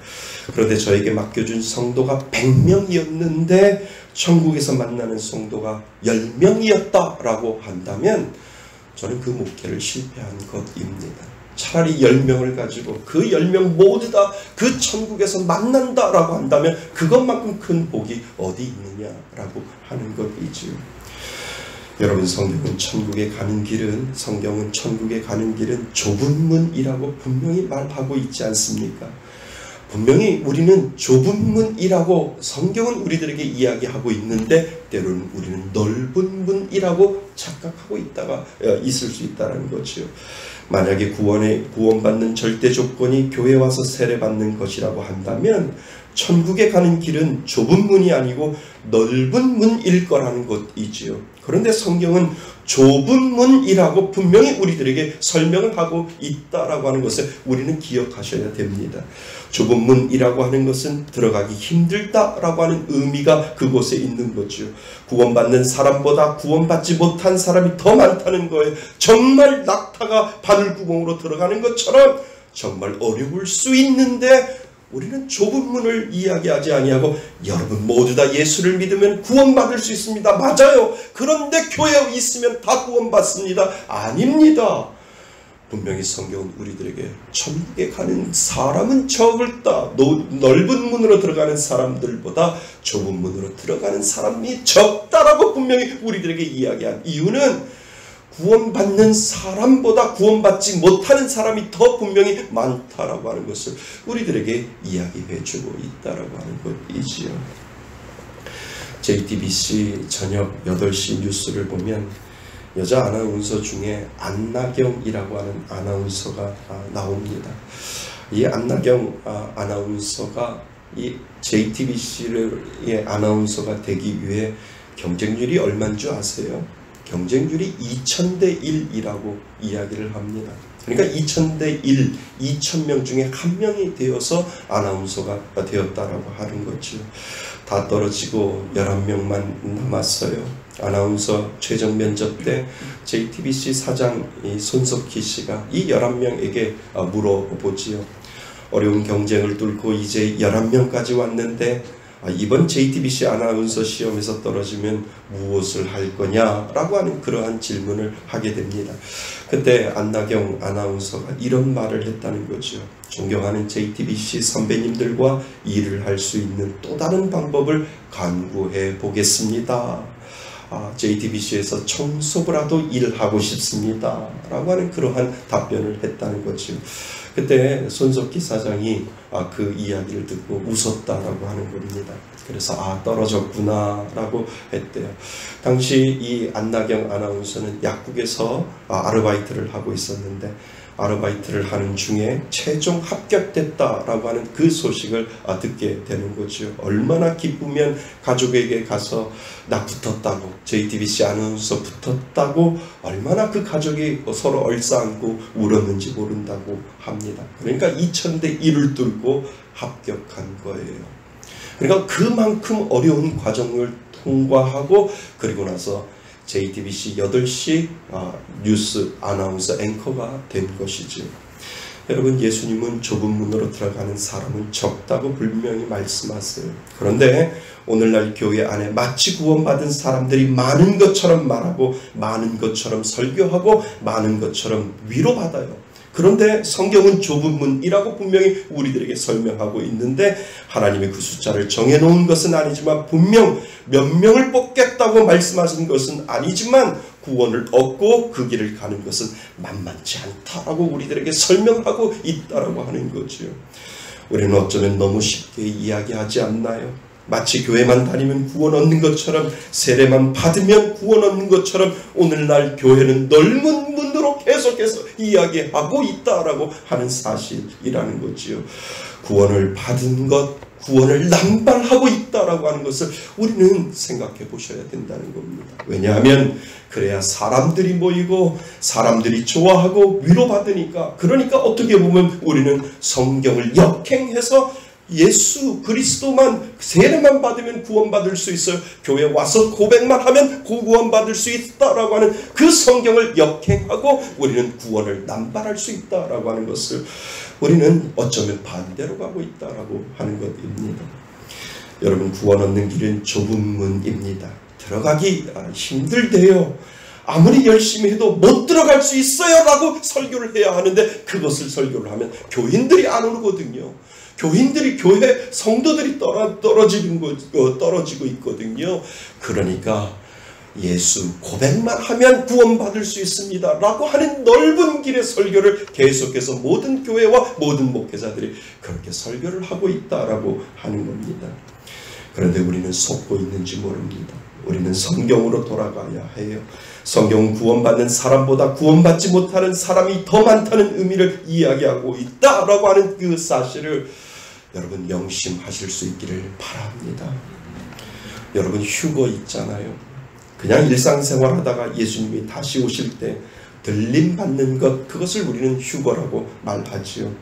그런데 저에게 맡겨준 성도가 100명이었는데 천국에서 만나는 성도가 10명이었다라고 한다면 저는 그 목회를 실패한 것입니다. 차라리 10명을 가지고 그 10명 모두 다 그 천국에서 만난다라고 한다면 그것만큼 큰 복이 어디 있느냐라고 하는 것이지요. 여러분, 성경은 천국에 가는 길은 좁은 문이라고 분명히 말하고 있지 않습니까? 분명히 우리는 좁은 문이라고 성경은 우리들에게 이야기하고 있는데 때로는 우리는 넓은 문이라고 착각하고 있을 수 있다는 거죠. 만약에 구원받는 절대 조건이 교회 와서 세례받는 것이라고 한다면 천국에 가는 길은 좁은 문이 아니고 넓은 문일 거라는 것이지요. 그런데 성경은 좁은 문이라고 분명히 우리들에게 설명을 하고 있다라고 하는 것을 우리는 기억하셔야 됩니다. 좁은 문이라고 하는 것은 들어가기 힘들다라고 하는 의미가 그곳에 있는 거죠. 구원받는 사람보다 구원받지 못한 사람이 더 많다는 거예요. 정말 낙타가 바늘구멍으로 들어가는 것처럼 정말 어려울 수 있는데 우리는 좁은 문을 이야기하지 아니하고 여러분 모두 다 예수를 믿으면 구원받을 수 있습니다. 맞아요. 그런데 교회에 있으면 다 구원받습니다. 아닙니다. 분명히 성경은 우리들에게 천국에 가는 사람은 적을다. 넓은 문으로 들어가는 사람들보다 좁은 문으로 들어가는 사람이 적다라고 분명히 우리들에게 이야기한 이유는 구원받는 사람보다 구원받지 못하는 사람이 더 분명히 많다라고 하는 것을 우리들에게 이야기해주고 있다라고 하는 것이지요. JTBC 저녁 8시 뉴스를 보면 여자 아나운서 중에 안나경이라고 하는 아나운서가 나옵니다. 이 안나경 아나운서가 이 JTBC의 아나운서가 되기 위해 경쟁률이 얼마인 줄 아세요? 경쟁률이 2000대 1이라고 이야기를 합니다. 그러니까 2000대 1, 2000명 중에 한 명이 되어서 아나운서가 되었다라고 하는 거죠. 다 떨어지고 11명만 남았어요. 아나운서 최종 면접 때 JTBC 사장 손석희 씨가 이 11명에게 물어보지요. 어려운 경쟁을 뚫고 이제 11명까지 왔는데 이번 JTBC 아나운서 시험에서 떨어지면 무엇을 할 거냐라고 하는 그러한 질문을 하게 됩니다. 그때 안나경 아나운서가 이런 말을 했다는 거죠. 존경하는 JTBC 선배님들과 일을 할 수 있는 또 다른 방법을 강구해 보겠습니다. JTBC에서 청소부라도 일하고 싶습니다. 라고 하는 그러한 답변을 했다는 거죠. 그때 손석희 사장이 그 이야기를 듣고 웃었다라고 하는 겁니다. 그래서 떨어졌구나 라고 했대요. 당시 이 안나경 아나운서는 약국에서 아르바이트를 하고 있었는데 아르바이트를 하는 중에 최종 합격됐다라고 하는 그 소식을 듣게 되는 거죠. 얼마나 기쁘면 가족에게 가서 나 붙었다고, JTBC 아나운서 붙었다고 얼마나 그 가족이 서로 얼싸안고 울었는지 모른다고 합니다. 그러니까 2000대 1을 뚫고 합격한 거예요. 그러니까 그만큼 어려운 과정을 통과하고 그리고 나서 JTBC 8시 뉴스 아나운서 앵커가 된 것이죠. 여러분, 예수님은 좁은 문으로 들어가는 사람은 적다고 분명히 말씀하세요. 그런데 오늘날 교회 안에 마치 구원받은 사람들이 많은 것처럼 말하고 많은 것처럼 설교하고 많은 것처럼 위로받아요. 그런데 성경은 좁은 문이라고 분명히 우리들에게 설명하고 있는데 하나님이 그 숫자를 정해놓은 것은 아니지만 분명 몇 명을 뽑겠다고 말씀하신 것은 아니지만 구원을 얻고 그 길을 가는 것은 만만치 않다라고 우리들에게 설명하고 있다라고 하는 거죠. 우리는 어쩌면 너무 쉽게 이야기하지 않나요? 마치 교회만 다니면 구원 얻는 것처럼 세례만 받으면 구원 얻는 것처럼 오늘날 교회는 넓은 문으로 계속해서 이야기하고 있다라고 하는 사실이라는 거지요. 구원을 받은 것, 구원을 남발하고 있다라고 하는 것을 우리는 생각해 보셔야 된다는 겁니다. 왜냐하면 그래야 사람들이 모이고 사람들이 좋아하고 위로받으니까, 그러니까 어떻게 보면 우리는 성경을 역행해서 예수 그리스도만 세례만 받으면 구원받을 수 있어요. 교회 와서 고백만 하면 구원받을 수 있다라고 하는 그 성경을 역행하고 우리는 구원을 남발할 수 있다라고 하는 것을 우리는 어쩌면 반대로 가고 있다라고 하는 것입니다. 여러분, 구원 얻는 길은 좁은 문입니다. 들어가기 힘들대요. 아무리 열심히 해도 못 들어갈 수 있어요 라고 설교를 해야 하는데 그것을 설교를 하면 교인들이 안 오르거든요. 교인들이, 교회 성도들이 떨어지고 있거든요. 그러니까 예수 고백만 하면 구원받을 수 있습니다 라고 하는 넓은 길의 설교를 계속해서 모든 교회와 모든 목회자들이 그렇게 설교를 하고 있다라고 하는 겁니다. 그런데 우리는 속고 있는지 모릅니다. 우리는 성경으로 돌아가야 해요. 성경은 구원받는 사람보다 구원받지 못하는 사람이 더 많다는 의미를 이야기하고 있다라고 하는 그 사실을 여러분 명심하실 수 있기를 바랍니다. 여러분 휴거 있잖아요. 그냥 일상생활 하다가 예수님이 다시 오실 때 들림받는 것, 그것을 우리는 휴거라고 말하지요.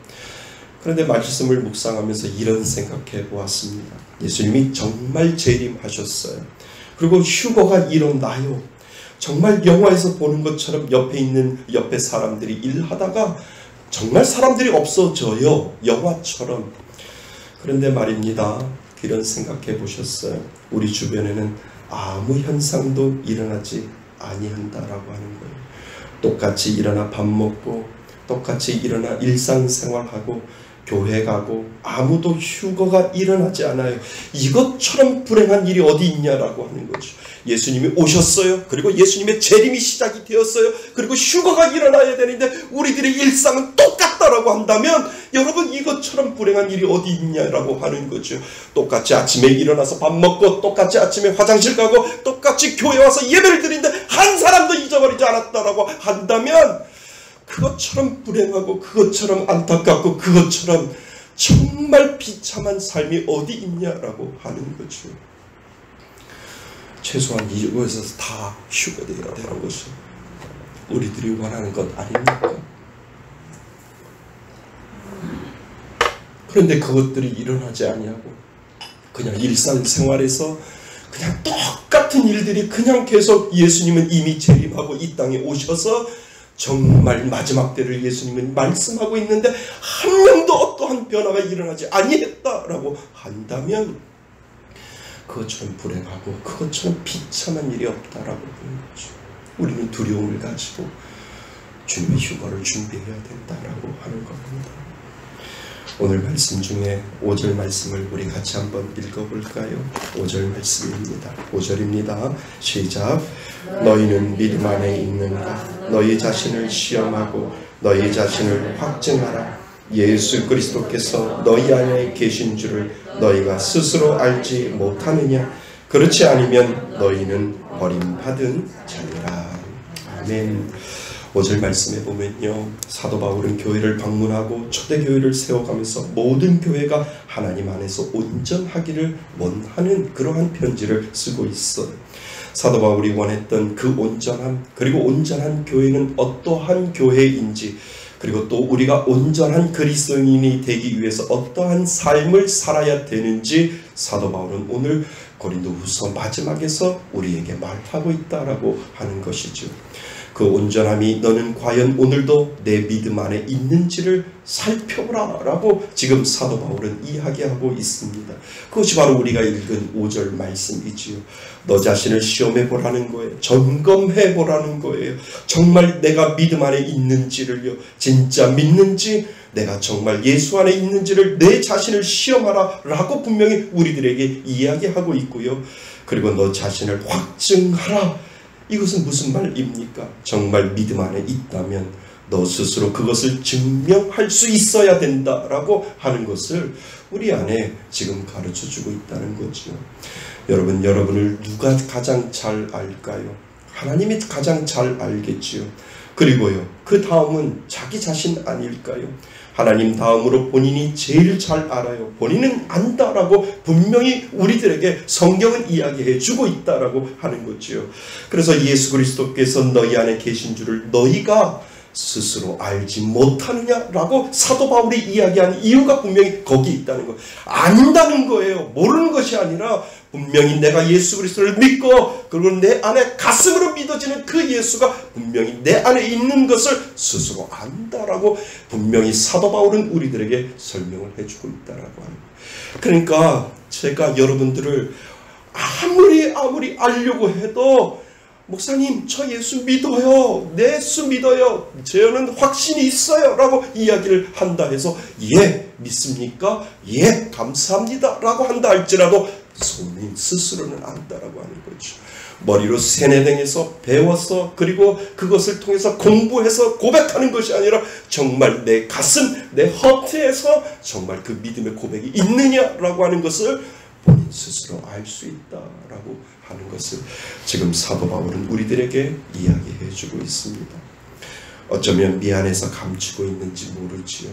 그런데 말씀을 묵상하면서 이런 생각해 보았습니다. 예수님이 정말 재림하셨어요. 그리고 휴거가 일어나요. 정말 영화에서 보는 것처럼 옆에 사람들이 일하다가 정말 사람들이 없어져요. 영화처럼. 그런데 말입니다. 이런 생각해 보셨어요? 우리 주변에는 아무 현상도 일어나지 아니한다라고 하는 거예요. 똑같이 일어나 밥 먹고 똑같이 일어나 일상생활하고 교회 가고 아무도 휴거가 일어나지 않아요. 이것처럼 불행한 일이 어디 있냐라고 하는 거죠. 예수님이 오셨어요. 그리고 예수님의 재림이 시작이 되었어요. 그리고 휴거가 일어나야 되는데 우리들의 일상은 똑같다라고 한다면 여러분 이것처럼 불행한 일이 어디 있냐라고 하는 거죠. 똑같이 아침에 일어나서 밥 먹고 똑같이 아침에 화장실 가고 똑같이 교회 와서 예배를 드리는데 한 사람도 잊어버리지 않았다라고 한다면 그것처럼 불행하고 그것처럼 안타깝고 그것처럼 정말 비참한 삶이 어디 있냐라고 하는 거죠. 최소한 이곳에서 다 휴거되어야 되는 것이 우리들이 원하는 것 아닙니까? 그런데 그것들이 일어나지 아니하고 그냥 일상생활에서 그냥 똑같은 일들이 그냥 계속 예수님은 이미 재림하고 이 땅에 오셔서 정말 마지막 때를 예수님은 말씀하고 있는데 한 명도 어떠한 변화가 일어나지 아니했다라고 한다면 그것처럼 불행하고 그것처럼 비참한 일이 없다라고 보는 거죠. 우리는 두려움을 가지고 주님의 휴거를 준비해야 된다라고 하는 겁니다. 오늘 말씀 중에 5절 말씀을 우리 같이 한번 읽어볼까요? 5절 말씀입니다. 5절입니다. 시작. 너희는 믿음 안에 있는가? 너희 자신을 시험하고 너희 자신을 확증하라. 예수 그리스도께서 너희 안에 계신 줄을 너희가 스스로 알지 못하느냐? 그렇지 않으면 너희는 버림받은 자니라. 아멘. 5절 말씀에 보면요, 사도 바울은 교회를 방문하고 초대교회를 세워가면서 모든 교회가 하나님 안에서 온전하기를 원하는 그러한 편지를 쓰고 있어요. 사도 바울이 원했던 그 온전함, 그리고 온전한 교회는 어떠한 교회인지, 그리고 또 우리가 온전한 그리스도인이 되기 위해서 어떠한 삶을 살아야 되는지 사도 바울은 오늘 고린도후서 마지막에서 우리에게 말하고 있다라고 하는 것이죠. 그 온전함이 너는 과연 오늘도 내 믿음 안에 있는지를 살펴보라 라고 지금 사도 바울은 이야기하고 있습니다. 그것이 바로 우리가 읽은 5절 말씀이지요. 너 자신을 시험해 보라는 거예요. 점검해 보라는 거예요. 정말 내가 믿음 안에 있는지를요, 진짜 믿는지, 내가 정말 예수 안에 있는지를 내 자신을 시험하라 라고 분명히 우리들에게 이야기하고 있고요. 그리고 너 자신을 확증하라. 이것은 무슨 말입니까? 정말 믿음 안에 있다면 너 스스로 그것을 증명할 수 있어야 된다라고 하는 것을 우리 안에 지금 가르쳐주고 있다는 거죠. 여러분, 여러분을 누가 가장 잘 알까요? 하나님이 가장 잘 알겠지요. 그리고요, 그 다음은 자기 자신 아닐까요? 하나님 다음으로 본인이 제일 잘 알아요. 본인은 안다라고 분명히 우리들에게 성경은 이야기해 주고 있다라고 하는 거지요. 그래서 예수 그리스도께서 너희 안에 계신 줄을 너희가 스스로 알지 못하느냐라고 사도 바울이 이야기하는 이유가 분명히 거기 있다는 거예요. 안다는 거예요. 모르는 것이 아니라 분명히 내가 예수 그리스도를 믿고 그리고 내 안에 가슴으로 믿어지는 그 예수가 분명히 내 안에 있는 것을 스스로 안다라고 분명히 사도 바울은 우리들에게 설명을 해주고 있다라고 하는 거예요. 그러니까 제가 여러분들을 아무리 알려고 해도 목사님, 저 예수 믿어요. 내 예수 믿어요. 저는 확신이 있어요. 라고 이야기를 한다 해서 예, 믿습니까? 예, 감사합니다. 라고 한다 할지라도 성님 스스로는 안다라고 하는 거죠. 머리로 세뇌당해서 배워서 그리고 그것을 통해서 공부해서 고백하는 것이 아니라 정말 내 가슴, 내 허트에서 정말 그 믿음의 고백이 있느냐라고 하는 것을 본인 스스로 알 수 있다라고 하는 것을 지금 사도 바울은 우리들에게 이야기해 주고 있습니다. 어쩌면 미안해서 감추고 있는지 모르지요.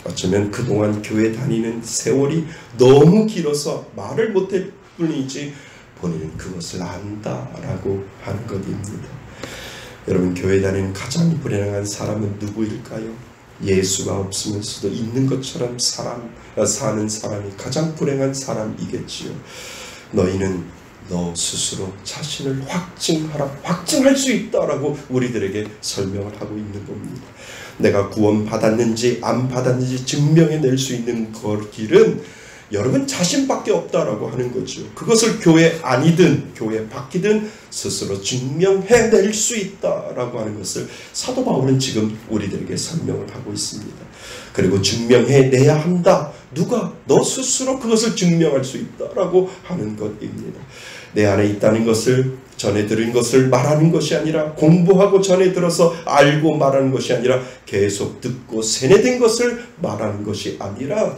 어쩌면 그동안 교회 다니는 세월이 너무 길어서 말을 못할 뿐이지 본인은 그것을 안다라고 하는 것입니다. 여러분, 교회 다니는 가장 불행한 사람은 누구일까요? 예수가 없으면서도 있는 것처럼 사는 사람이 가장 불행한 사람이겠지요. 너희는 너 스스로 자신을 확증할 수 있다라고 우리들에게 설명을 하고 있는 겁니다. 내가 구원받았는지 안 받았는지 증명해낼 수 있는 길은 여러분 자신밖에 없다라고 하는 거죠. 그것을 교회 아니든 교회 밖이든 스스로 증명해낼 수 있다라고 하는 것을 사도 바울은 지금 우리들에게 설명을 하고 있습니다. 그리고 증명해내야 한다. 누가? 너 스스로 그것을 증명할 수 있다라고 하는 것입니다. 내 안에 있다는 것을 전에 들은 것을 말하는 것이 아니라 공부하고 전에 들어서 알고 말하는 것이 아니라 계속 듣고 세뇌된 것을 말하는 것이 아니라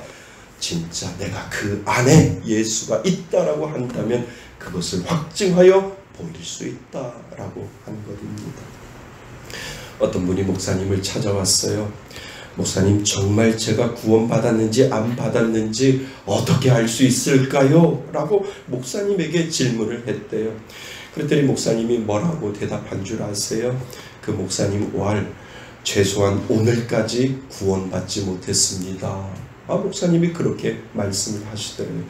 진짜 내가 그 안에 예수가 있다라고 한다면 그것을 확증하여 보일 수 있다라고 하는 것입니다. 어떤 분이 목사님을 찾아왔어요. 목사님, 정말 제가 구원받았는지 안 받았는지 어떻게 알 수 있을까요? 라고 목사님에게 질문을 했대요. 그랬더니 목사님이 뭐라고 대답한 줄 아세요? 그 목사님 최소한 오늘까지 구원받지 못했습니다. 목사님이 그렇게 말씀을 하시더래요.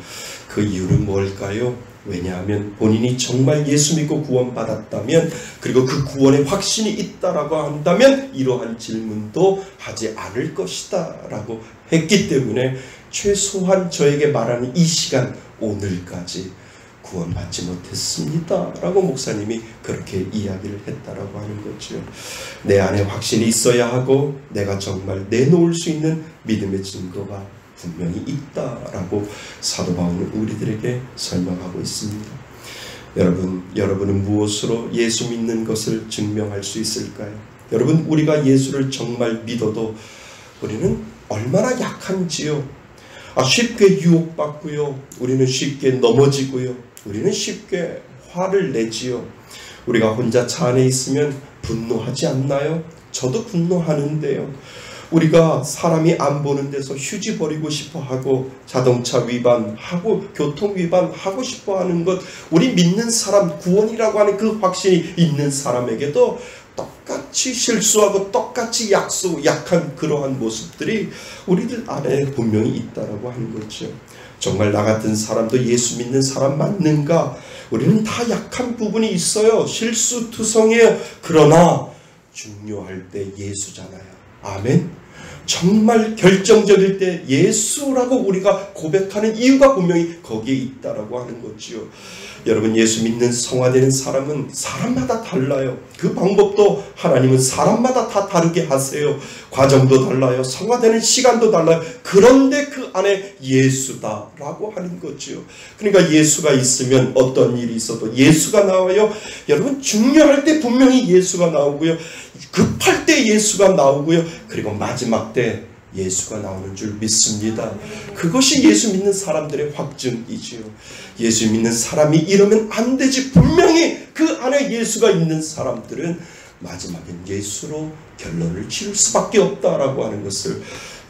그 이유는 뭘까요? 왜냐하면 본인이 정말 예수 믿고 구원받았다면, 그리고 그 구원에 확신이 있다라고 한다면 이러한 질문도 하지 않을 것이다 라고 했기 때문에 최소한 저에게 말하는 이 시간 오늘까지 구원받지 못했습니다 라고 목사님이 그렇게 이야기를 했다라고 하는 거죠. 내 안에 확신이 있어야 하고 내가 정말 내놓을 수 있는 믿음의 증거가 분명히 있다라고 사도 바울은 우리들에게 설명하고 있습니다. 여러분은 무엇으로 예수 믿는 것을 증명할 수 있을까요? 여러분, 우리가 예수를 정말 믿어도 우리는 얼마나 약한지요. 쉽게 유혹받고요. 우리는 쉽게 넘어지고요. 우리는 쉽게 화를 내지요. 우리가 혼자 차 안에 있으면 분노하지 않나요? 저도 분노하는데요. 우리가 사람이 안 보는 데서 휴지 버리고 싶어하고 자동차 위반하고 교통 위반하고 싶어하는 것, 우리 믿는 사람, 구원이라고 하는 그 확신이 있는 사람에게도 똑같이 실수하고 똑같이 약한 그러한 모습들이 우리들 안에 분명히 있다라고 하는 거죠. 정말 나 같은 사람도 예수 믿는 사람 맞는가? 우리는 다 약한 부분이 있어요. 실수투성이에요. 그러나 중요할 때 예수잖아요. 아멘. 정말 결정적일 때 예수라고 우리가 고백하는 이유가 분명히 거기에 있다라고 하는 거지요. 여러분, 예수 믿는 성화되는 사람은 사람마다 달라요. 그 방법도 하나님은 사람마다 다 다르게 하세요. 과정도 달라요. 성화되는 시간도 달라요. 그런데 그 안에 예수다라고 하는 거죠. 그러니까 예수가 있으면 어떤 일이 있어도 예수가 나와요. 여러분, 중요할 때 분명히 예수가 나오고요. 급할 때 예수가 나오고요. 그리고 마지막 때 예수가 나오는 줄 믿습니다. 그것이 예수 믿는 사람들의 확증이지요. 예수 믿는 사람이 이러면 안 되지. 분명히 그 안에 예수가 있는 사람들은 마지막엔 예수로 결론을 지을 수밖에 없다라고 하는 것을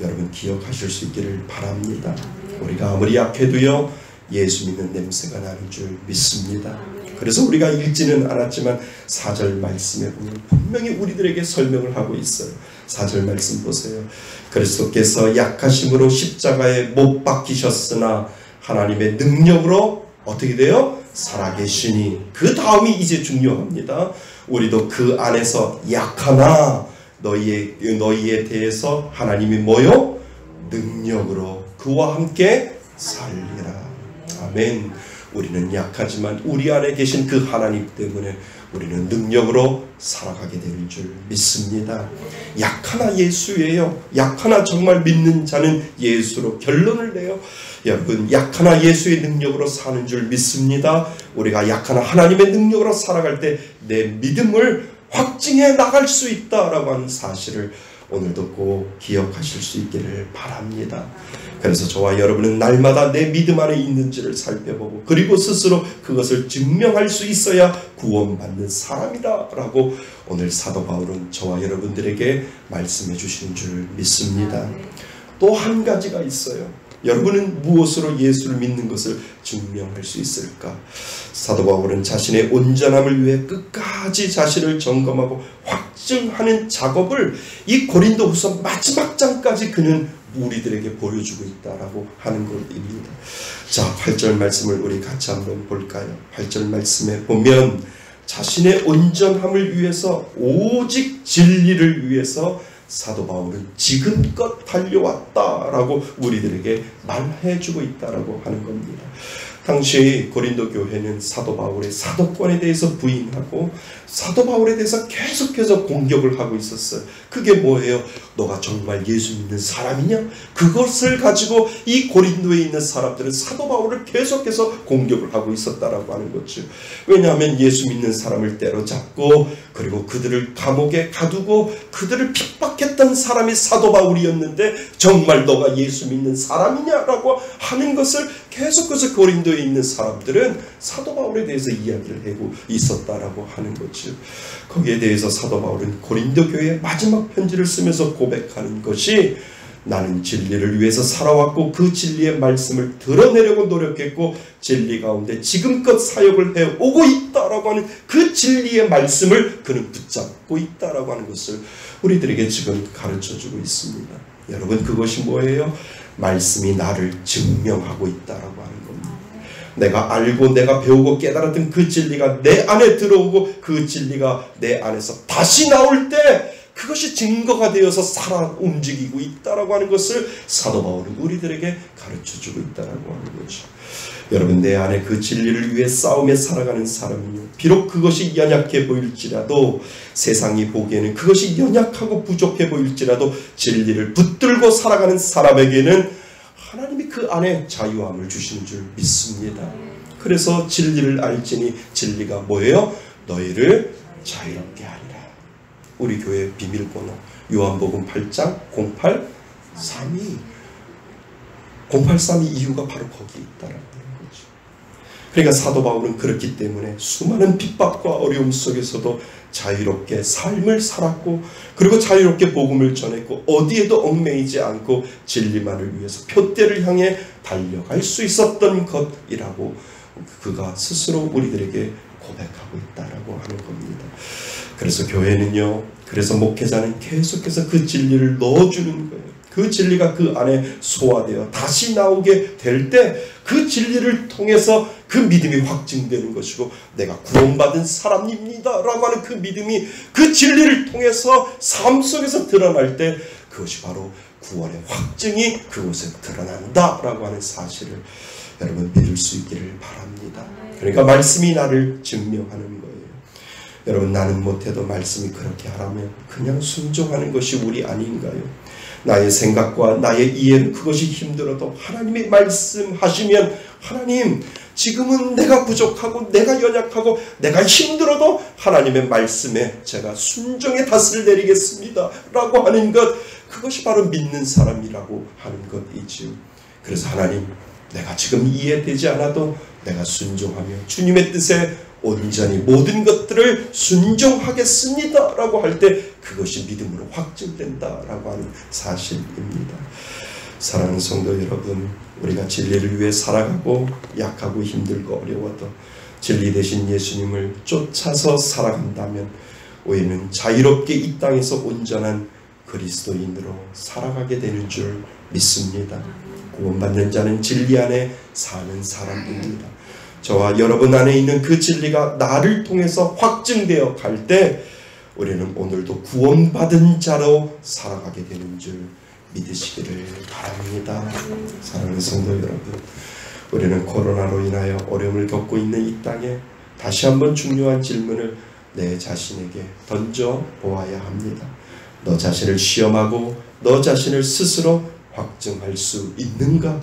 여러분 기억하실 수 있기를 바랍니다. 우리가 아무리 약해도요, 예수 믿는 냄새가 나는 줄 믿습니다. 그래서 우리가 읽지는 않았지만 4절 말씀에 보면 분명히 우리들에게 설명을 하고 있어요. 4절 말씀 보세요. 그리스도께서 약하심으로 십자가에 못 박히셨으나 하나님의 능력으로 어떻게 돼요? 살아계시니. 그 다음이 이제 중요합니다. 우리도 그 안에서 약하나 너희에 대해서 하나님이 뭐요? 능력으로 그와 함께 살리라. 아멘. 우리는 약하지만 우리 안에 계신 그 하나님 때문에 우리는 능력으로 살아가게 될 줄 믿습니다. 약하나 예수예요. 약하나 정말 믿는 자는 예수로 결론을 내요. 여러분, 약하나 예수의 능력으로 사는 줄 믿습니다. 우리가 약하나 하나님의 능력으로 살아갈 때 내 믿음을 확증해 나갈 수 있다라고 하는 사실을 오늘도 꼭 기억하실 수 있기를 바랍니다. 그래서 저와 여러분은 날마다 내 믿음 안에 있는지를 살펴보고 그리고 스스로 그것을 증명할 수 있어야 구원받는 사람이다 라고 오늘 사도 바울은 저와 여러분들에게 말씀해 주시는 줄 믿습니다. 또 한 가지가 있어요. 여러분은 무엇으로 예수를 믿는 것을 증명할 수 있을까? 사도 바울은 자신의 온전함을 위해 끝까지 자신을 점검하고 확증하는 작업을 이 고린도후서 마지막 장까지 그는 우리들에게 보여주고 있다라고 하는 것입니다. 자, 8절 말씀을 우리 같이 한번 볼까요? 8절 말씀에 보면 자신의 온전함을 위해서, 오직 진리를 위해서 사도 바울은 지금껏 달려왔다라고 우리들에게 말해주고 있다라고 하는 겁니다. 당시 고린도 교회는 사도 바울의 사도권에 대해서 부인하고 사도 바울에 대해서 계속해서 공격을 하고 있었어요. 그게 뭐예요? 너가 정말 예수 믿는 사람이냐? 그것을 가지고 이 고린도에 있는 사람들은 사도 바울을 계속해서 공격을 하고 있었다라고 하는 거죠. 왜냐하면 예수 믿는 사람을 때려잡고 그리고 그들을 감옥에 가두고 그들을 핍박했던 사람이 사도 바울이었는데 정말 너가 예수 믿는 사람이냐라고 하는 것을 계속해서 고린도에 있는 사람들은 사도 바울에 대해서 이야기를 하고 있었다라고 하는 거죠. 거기에 대해서 사도 바울은 고린도 교회의 마지막 편지를 쓰면서 고백하는 것이 나는 진리를 위해서 살아왔고 그 진리의 말씀을 드러내려고 노력했고 진리 가운데 지금껏 사역을 해오고 있다라고 하는 그 진리의 말씀을 그는 붙잡고 있다라고 하는 것을 우리들에게 지금 가르쳐주고 있습니다. 여러분, 그것이 뭐예요? 말씀이 나를 증명하고 있다라고 하는 겁니다. 내가 알고 내가 배우고 깨달았던 그 진리가 내 안에 들어오고 그 진리가 내 안에서 다시 나올 때 그것이 증거가 되어서 살아 움직이고 있다라고 하는 것을 사도 바울은 우리들에게 가르쳐주고 있다라고 하는 거죠. 여러분, 내 안에 그 진리를 위해 싸움에 살아가는 사람은요, 비록 그것이 연약해 보일지라도, 세상이 보기에는 그것이 연약하고 부족해 보일지라도 진리를 붙들고 살아가는 사람에게는 하나님이 그 안에 자유함을 주시는 줄 믿습니다. 그래서 진리를 알지니 진리가 뭐예요? 너희를 자유롭게 하리라. 우리 교회 비밀번호 요한복음 8장 083이 083이 이유가 바로 거기에 있다라는 거죠. 그러니까 사도 바울은 그렇기 때문에 수많은 핍박과 어려움 속에서도 자유롭게 삶을 살았고 그리고 자유롭게 복음을 전했고 어디에도 얽매이지 않고 진리만을 위해서 표대를 향해 달려갈 수 있었던 것이라고 그가 스스로 우리들에게 고백하고 있다라고 하는 겁니다. 그래서 교회는요, 그래서 목회자는 계속해서 그 진리를 넣어주는 거예요. 그 진리가 그 안에 소화되어 다시 나오게 될 때 그 진리를 통해서 그 믿음이 확증되는 것이고 내가 구원받은 사람입니다 라고 하는 그 믿음이 그 진리를 통해서 삶 속에서 드러날 때 그것이 바로 구원의 확증이 그곳에 드러난다 라고 하는 사실을 여러분 믿을 수 있기를 바랍니다. 그러니까 말씀이 나를 증명하는 거예요. 여러분, 나는 못해도 말씀이 그렇게 하라면 그냥 순종하는 것이 우리 아닌가요? 나의 생각과 나의 이해는 그것이 힘들어도 하나님이 말씀하시면 하나님, 지금은 내가 부족하고 내가 연약하고 내가 힘들어도 하나님의 말씀에 제가 순종의 닷을 내리겠습니다 라고 하는 것, 그것이 바로 믿는 사람이라고 하는 것이지요. 그래서 하나님, 내가 지금 이해되지 않아도 내가 순종하며 주님의 뜻에 온전히 모든 것들을 순종하겠습니다 라고 할 때 그것이 믿음으로 확증된다라고 하는 사실입니다. 사랑하는 성도 여러분, 우리가 진리를 위해 살아가고 약하고 힘들고 어려워도 진리 되신 예수님을 쫓아서 살아간다면 우리는 자유롭게 이 땅에서 온전한 그리스도인으로 살아가게 되는 줄 믿습니다. 구원받는 자는 진리 안에 사는 사람입니다. 저와 여러분 안에 있는 그 진리가 나를 통해서 확증되어 갈 때 우리는 오늘도 구원받은 자로 살아가게 되는 줄 믿으시기를 바랍니다. 사랑하는 성도 여러분, 우리는 코로나로 인하여 어려움을 겪고 있는 이 땅에 다시 한번 중요한 질문을 내 자신에게 던져 보아야 합니다. 너 자신을 시험하고 너 자신을 스스로 확증할 수 있는가?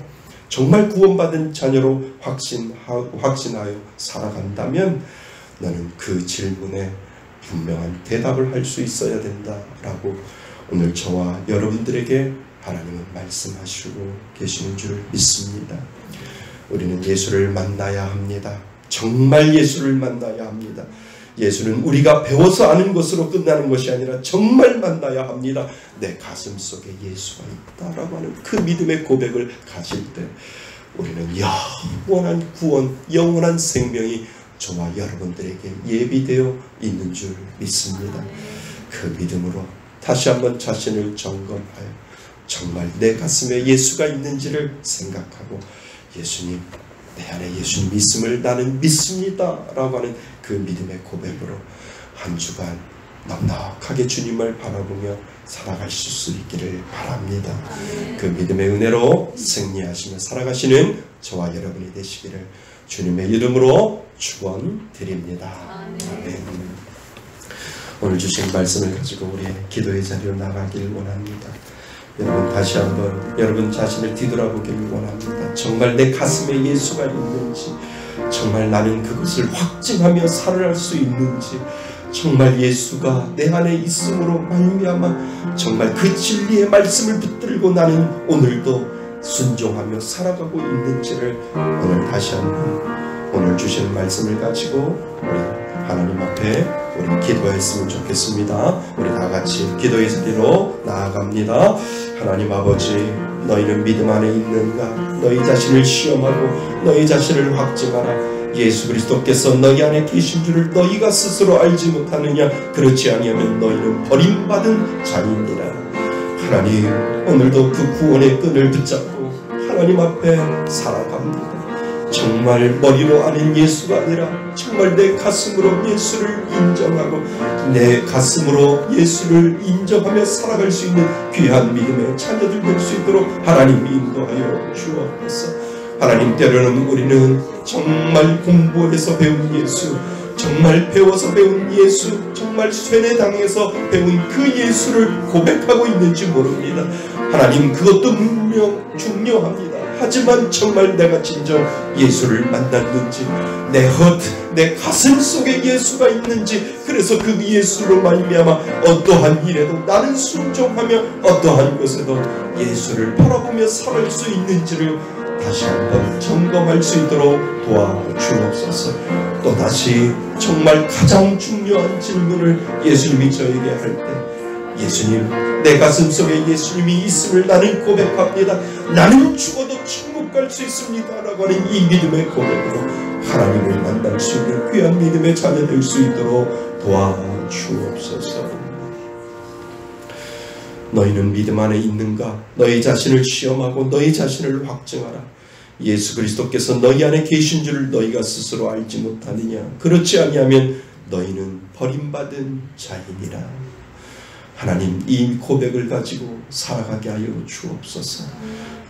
정말 구원받은 자녀로 확신하여 살아간다면 너는 그 질문에 분명한 대답을 할 수 있어야 된다라고 오늘 저와 여러분들에게 하나님은 말씀하시고 계시는 줄 믿습니다. 우리는 예수를 만나야 합니다. 정말 예수를 만나야 합니다. 예수는 우리가 배워서 아는 것으로 끝나는 것이 아니라 정말 만나야 합니다. 내 가슴 속에 예수가 있다라고 하는 그 믿음의 고백을 가질 때 우리는 영원한 구원, 영원한 생명이 저와 여러분들에게 예비되어 있는 줄 믿습니다. 그 믿음으로 다시 한번 자신을 점검하여 정말 내 가슴에 예수가 있는지를 생각하고 예수님, 내 안에 예수님 있음을 나는 믿습니다 라고 하는 그 믿음의 고백으로 한 주간 넉넉하게 주님을 바라보며 살아가실 수 있기를 바랍니다. 그 믿음의 은혜로 승리하시며 살아가시는 저와 여러분이 되시기를 주님의 이름으로 축원드립니다. 아멘. 오늘 주신 말씀을 가지고 우리의 기도의 자리로 나가길 원합니다. 여러분 다시 한번 여러분 자신을 뒤돌아보길 원합니다. 정말 내 가슴에 예수가 있는지, 정말 나는 그것을 확증하며 살아갈 수 있는지, 정말 예수가 내 안에 있음으로 말미암아 정말 그 진리의 말씀을 붙들고 나는 오늘도 순종하며 살아가고 있는지를 오늘 다시 한번 오늘 주시는 말씀을 가지고 우리 하나님 앞에 우리 기도했으면 좋겠습니다. 우리 다 같이 기도의 자리로 나아갑니다. 하나님 아버지, 너희는 믿음 안에 있는가? 너희 자신을 시험하고 너희 자신을 확증하라. 예수 그리스도께서 너희 안에 계신 줄을 너희가 스스로 알지 못하느냐? 그렇지 아니하면 너희는 버림받은 자니라. 하나님, 오늘도 그 구원의 끈을 붙잡고 하나님 앞에 살아갑니다. 정말 머리로 아는 예수가 아니라 정말 내 가슴으로 예수를 인정하고 내 가슴으로 예수를 인정하며 살아갈 수 있는 귀한 믿음의 자녀들 될 수 있도록 하나님이 인도하여 주옵소서. 하나님, 때로는 우리는 정말 공부해서 배운 예수, 정말 배워서 배운 예수, 정말 쇠뇌당해서 배운 그 예수를 고백하고 있는지 모릅니다. 하나님, 그것도 분명 중요합니다. 하지만 정말 내가 진정 예수를 만났는지, 내 가슴 속에 예수가 있는지, 그래서 그 예수로 말미암아 어떠한 일에도 나는 순종하며 어떠한 것에도 예수를 바라보며 살아갈 수 있는지를 다시 한번 점검할 수 있도록 도와주옵소서. 또다시 정말 가장 중요한 질문을 예수님이 저에게 할 때, 예수님, 내 가슴 속에 예수님이 있음을 나는 고백합니다. 나는 죽어도 천국 갈 수 있습니다 라고 하는 이 믿음의 고백으로 하나님을 만날 수 있는 귀한 믿음의 자녀 될 수 있도록 도와주옵소서. 너희는 믿음 안에 있는가? 너희 자신을 시험하고 너희 자신을 확증하라. 예수 그리스도께서 너희 안에 계신 줄을 너희가 스스로 알지 못하느냐? 그렇지 아니하면 너희는 버림받은 자이니라. 하나님, 이 고백을 가지고 살아가게 하여 주옵소서.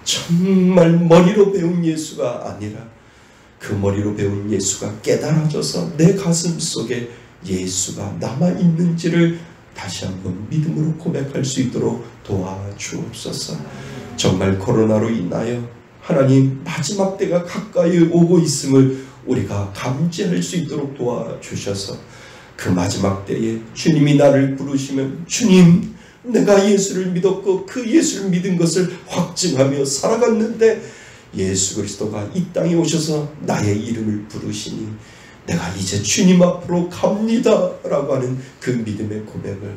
정말 머리로 배운 예수가 아니라 그 머리로 배운 예수가 깨달아져서 내 가슴 속에 예수가 남아있는지를 다시 한번 믿음으로 고백할 수 있도록 도와주옵소서. 정말 코로나로 인하여 하나님 마지막 때가 가까이 오고 있음을 우리가 감지할 수 있도록 도와주셔서 그 마지막 때에 주님이 나를 부르시면, 주님, 내가 예수를 믿었고 그 예수를 믿은 것을 확증하며 살아갔는데 예수 그리스도가 이 땅에 오셔서 나의 이름을 부르시니 내가 이제 주님 앞으로 갑니다 라고 하는 그 믿음의 고백을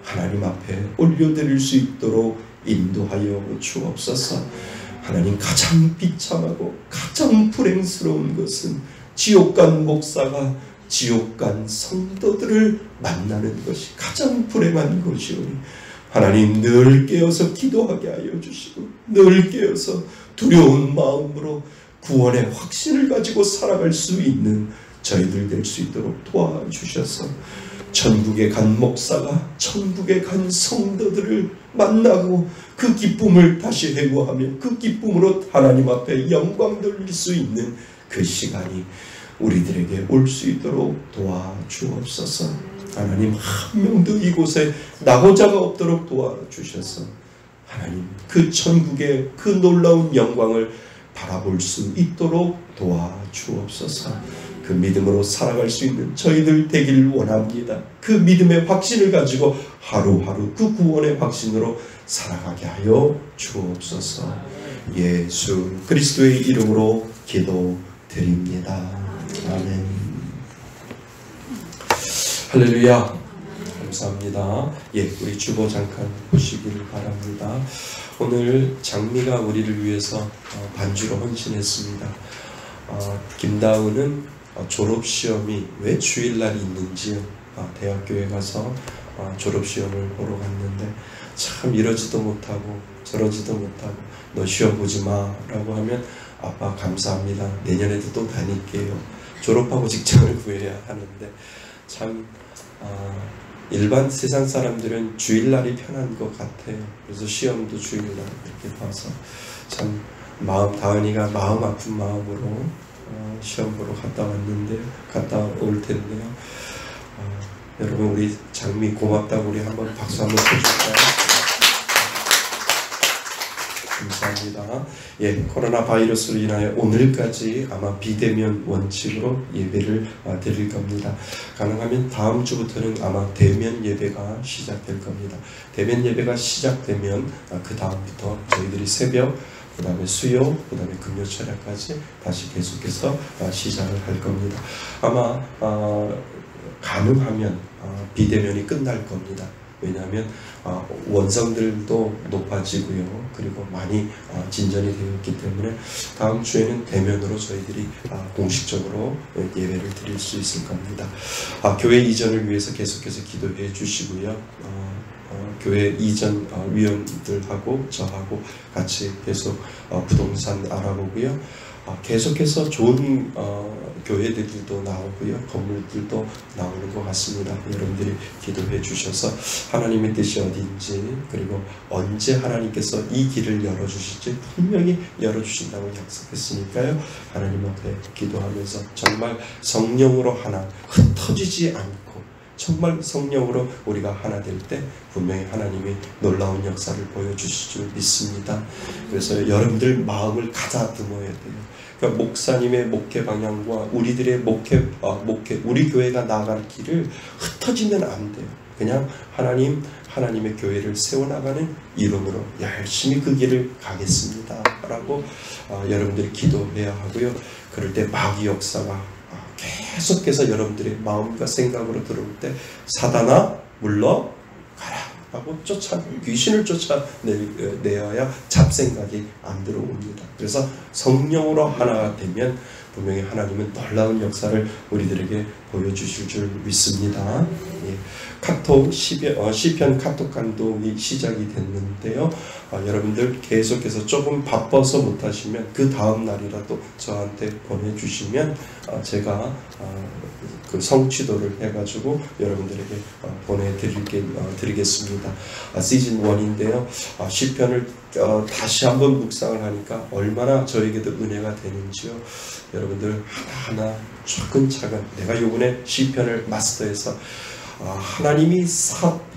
하나님 앞에 올려드릴 수 있도록 인도하여 주옵소서. 하나님, 가장 비참하고 가장 불행스러운 것은 지옥 간 목사가 지옥 간 성도들을 만나는 것이 가장 불행한 것이오니 하나님, 늘 깨어서 기도하게 하여 주시고 늘 깨어서 두려운 마음으로 구원의 확신을 가지고 살아갈 수 있는 저희들 될 수 있도록 도와주셔서 천국에 간 목사가 천국에 간 성도들을 만나고 그 기쁨을 다시 회고하며 그 기쁨으로 하나님 앞에 영광 돌릴 수 있는 그 시간이 우리들에게 올 수 있도록 도와주옵소서. 하나님, 한 명도 이곳에 나고자가 없도록 도와주셔서 하나님, 그 천국의 그 놀라운 영광을 바라볼 수 있도록 도와주옵소서. 그 믿음으로 살아갈 수 있는 저희들 되길 원합니다. 그 믿음의 확신을 가지고 하루하루 그 구원의 확신으로 살아가게 하여 주옵소서. 예수 그리스도의 이름으로 기도드립니다. 아멘. 할렐루야. 감사합니다. 예, 우리 주보 잠깐 보시기를 바랍니다. 오늘 장미가 우리를 위해서 반주로 헌신했습니다. 김다우는 졸업시험이 왜 주일날이 있는지 대학교에 가서 졸업시험을 보러 갔는데 참 이러지도 못하고 저러지도 못하고 너 시험 보지 마 라고 하면 아빠 감사합니다. 내년에도 또 다닐게요. 졸업하고 직장을 구해야 하는데 참 일반 세상 사람들은 주일날이 편한 것 같아요. 그래서 시험도 주일날 이렇게 봐서 참 다은이가 마음 아픈 마음으로 시험 보러 갔다 올 텐데요. 여러분 우리 장미 고맙다고 우리 한번 박수 한번 쳐줄까요? 감사합니다. 예, 코로나 바이러스로 인하여 오늘까지 아마 비대면 원칙으로 예배를 드릴 겁니다. 가능하면 다음 주부터는 아마 대면 예배가 시작될 겁니다. 대면 예배가 시작되면 그 다음부터 저희들이 새벽, 그 다음에 수요, 그 다음에 금요 철야까지 다시 계속해서 시작을 할 겁니다. 아마 가능하면 비대면이 끝날 겁니다. 왜냐하면 원성들도 높아지고요. 그리고 많이 진전이 되었기 때문에 다음 주에는 대면으로 저희들이 공식적으로 예배를 드릴 수 있을 겁니다. 교회 이전을 위해서 계속해서 기도해 주시고요. 교회 이전 위원들하고 저하고 같이 계속 부동산 알아보고요. 계속해서 좋은 교회들도 나오고요. 건물들도 나오는 것 같습니다. 여러분들이 기도해 주셔서 하나님의 뜻이 어디인지 그리고 언제 하나님께서 이 길을 열어주실지 분명히 열어주신다고 약속했으니까요. 하나님 앞에 기도하면서 정말 성령으로 하나 흩어지지 않고 정말 성령으로 우리가 하나 될 때 분명히 하나님이 놀라운 역사를 보여주실 줄 믿습니다. 그래서 여러분들 마음을 가다듬어야 돼요. 그러니까 목사님의 목회 방향과 우리들의 우리 교회가 나아갈 길을 흩어지면 안 돼요. 그냥 하나님의 교회를 세워나가는 이름으로 열심히 그 길을 가겠습니다 라고 여러분들이 기도해야 하고요. 그럴 때 마귀 역사가 계속해서 여러분들의 마음과 생각으로 들어올 때 사단아 물러가라 하고 귀신을 쫓아내어야 잡생각이 안 들어옵니다. 그래서 성령으로 하나가 되면 분명히 하나님은 놀라운 역사를 우리들에게 보여주실 줄 믿습니다. 예. 시편 카톡 간독이 시작이 됐는데요. 여러분들 계속해서 조금 바빠서 못하시면 그 다음 날이라도 저한테 보내주시면 제가 그 성취도를 해가지고 여러분들에게 보내드리겠습니다. 시즌 1인데요. 시편을 다시 한번 묵상을 하니까 얼마나 저에게도 은혜가 되는지요. 여러분들 하나하나 차근차근 내가 요번에 시편을 마스터해서 하나님이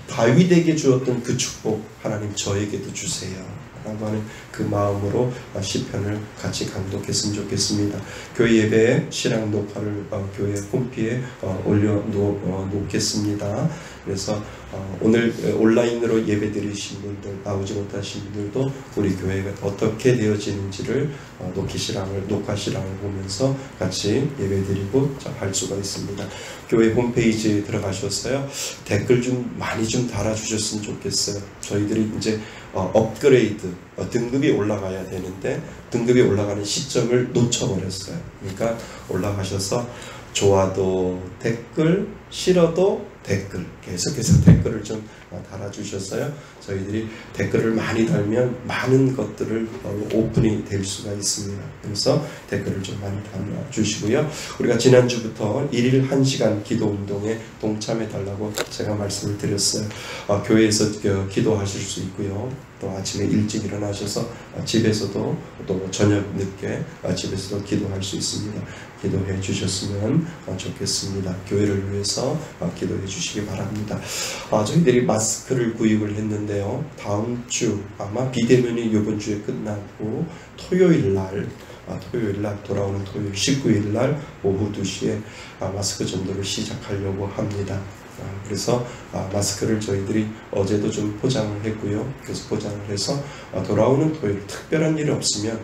다윗에게 주었던 그 축복 하나님 저에게도 주세요 라고 하는 그 마음으로 시편을 같이 강독했으면 좋겠습니다. 교회 예배에 실황 녹화를 교회 홈피에 올려놓겠습니다. 그래서 오늘 온라인으로 예배 드리신 분들, 나오지 못하신 분들도 우리 교회가 어떻게 되어지는지를 녹화 실황을 보면서 같이 예배 드리고 할 수가 있습니다. 교회 홈페이지에 들어가셔서요. 댓글 좀 많이 달아주셨으면 좋겠어요. 저희들이 이제 업그레이드, 등급이 올라가야 되는데 등급이 올라가는 시점을 놓쳐버렸어요. 그러니까 올라가셔서 좋아도 댓글, 싫어도 댓글, 계속해서 댓글을 좀 달아주셨어요. 저희들이 댓글을 많이 달면 많은 것들을 오픈이 될 수가 있습니다. 그래서 댓글을 좀 많이 달아주시고요. 우리가 지난주부터 1일 1시간 기도운동에 동참해달라고 제가 말씀을 드렸어요. 교회에서 기도하실 수 있고요. 또 아침에 일찍 일어나셔서 집에서도 또 저녁 늦게 집에서도 기도할 수 있습니다. 기도해 주셨으면 좋겠습니다. 교회를 위해서 기도해 주시기 바랍니다. 저희들이 마스크를 구입을 했는데요. 다음 주 아마 비대면이 이번 주에 끝나고 토요일 날 돌아오는 토요일 19일 날 오후 2시에 마스크 전도를 시작하려고 합니다. 그래서 마스크를 저희들이 어제도 좀 포장을 했고요. 그래서 포장을 해서 돌아오는 토요일 특별한 일이 없으면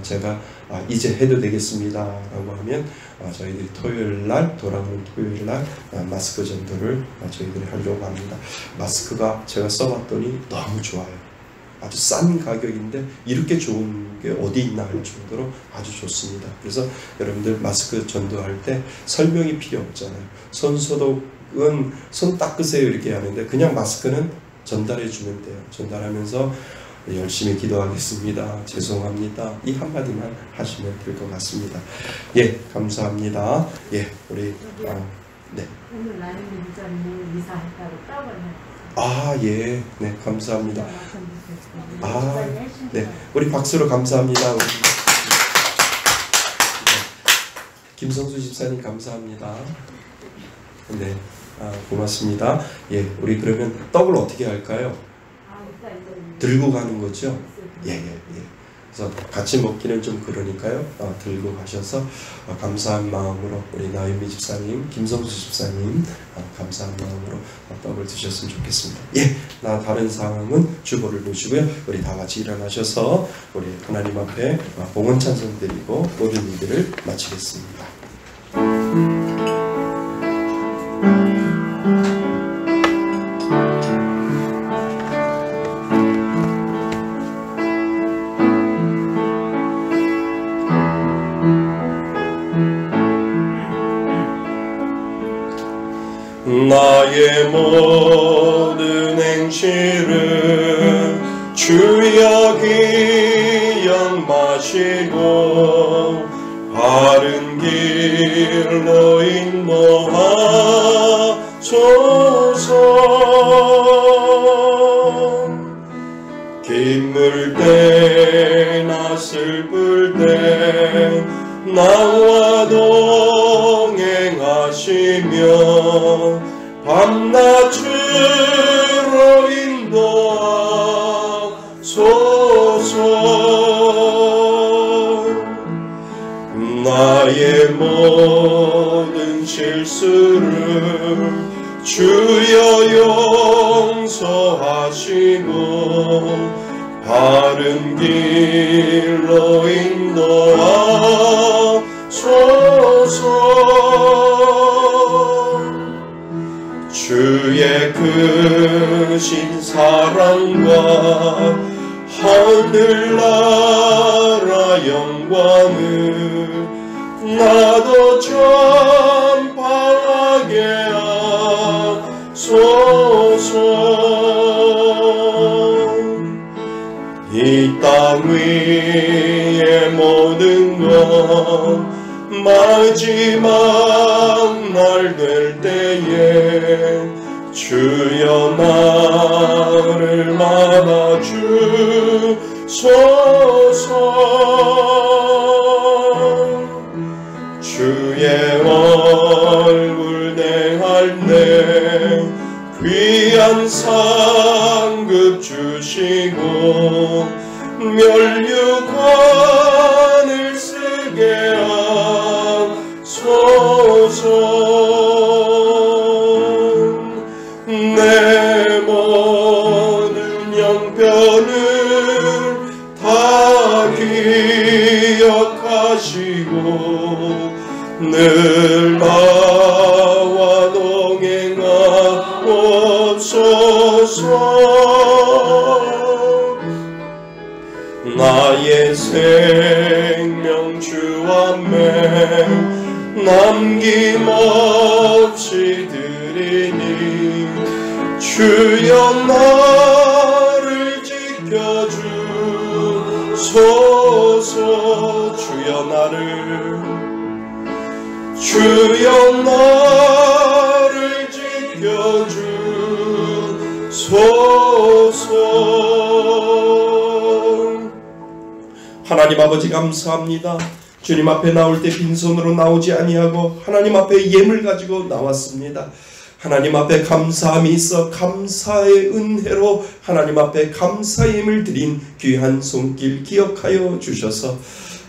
제가 이제 해도 되겠습니다 라고 하면 저희들이 토요일날, 돌아오는 토요일날 마스크 전도를 저희들이 하려고 합니다. 마스크가 제가 써봤더니 너무 좋아요. 아주 싼 가격인데 이렇게 좋은 게 어디 있나 할 정도로 아주 좋습니다. 그래서 여러분들 마스크 전도할 때 설명이 필요 없잖아요. 손 소독은 손 닦으세요 이렇게 하는데 그냥 마스크는 전달해 주면 돼요. 전달하면서 열심히 기도하겠습니다. 죄송합니다. 이 한마디만 하시면 될 것 같습니다. 예, 감사합니다. 예, 우리 네. 오늘 나는 민자님 이사했다고 떡을 예, 네, 감사합니다. 네, 우리 박수로 감사합니다. 우리. 김성수 집사님 감사합니다. 네, 고맙습니다. 예, 우리 그러면 떡을 어떻게 할까요? 들고 가는 거죠? 예. 그래서 같이 먹기는 좀 그러니까요. 들고 가셔서 감사한 마음으로 우리 나윤미 집사님, 김성수 집사님 감사한 마음으로 떡을 드셨으면 좋겠습니다. 예, 다른 상황은 주보를 보시고요. 우리 다 같이 일어나셔서 우리 하나님 앞에 봉헌 찬송 드리고 모든 일들을 마치겠습니다. 나의 모든 행실을 주여 기억 마시고 바른 길로 인도하소서. 기쁠 때나 슬플 때 나와 동행하시며 밤낮 주로 인도하소서. 나의 모든 실수를 주여 용서하시고 바른 길로 인도하소서. 주의 크신 사랑과 하늘나라 영광을 나도 전파하게 하소서. 이 땅 위의 모든 것 마지막 날 될 때에 주여 나를 막아주소서. 주의 얼굴 대할 때 귀한 상급 주시고 멸류관을 쓰게 하소서. 내 모든 형편을 다 기억하시고 늘 나와 동행하옵소서. 나의 생명 주 앞에 남김없이 드리니 주여 나를 지켜주소서. 주여 나를 지켜주소서. 하나님 아버지 감사합니다. 주님 앞에 나올 때 빈손으로 나오지 아니하고 하나님 앞에 예물 가지고 나왔습니다. 하나님 앞에 감사함이 있어 감사의 은혜로 하나님 앞에 감사의 예물 드린 귀한 손길 기억하여 주셔서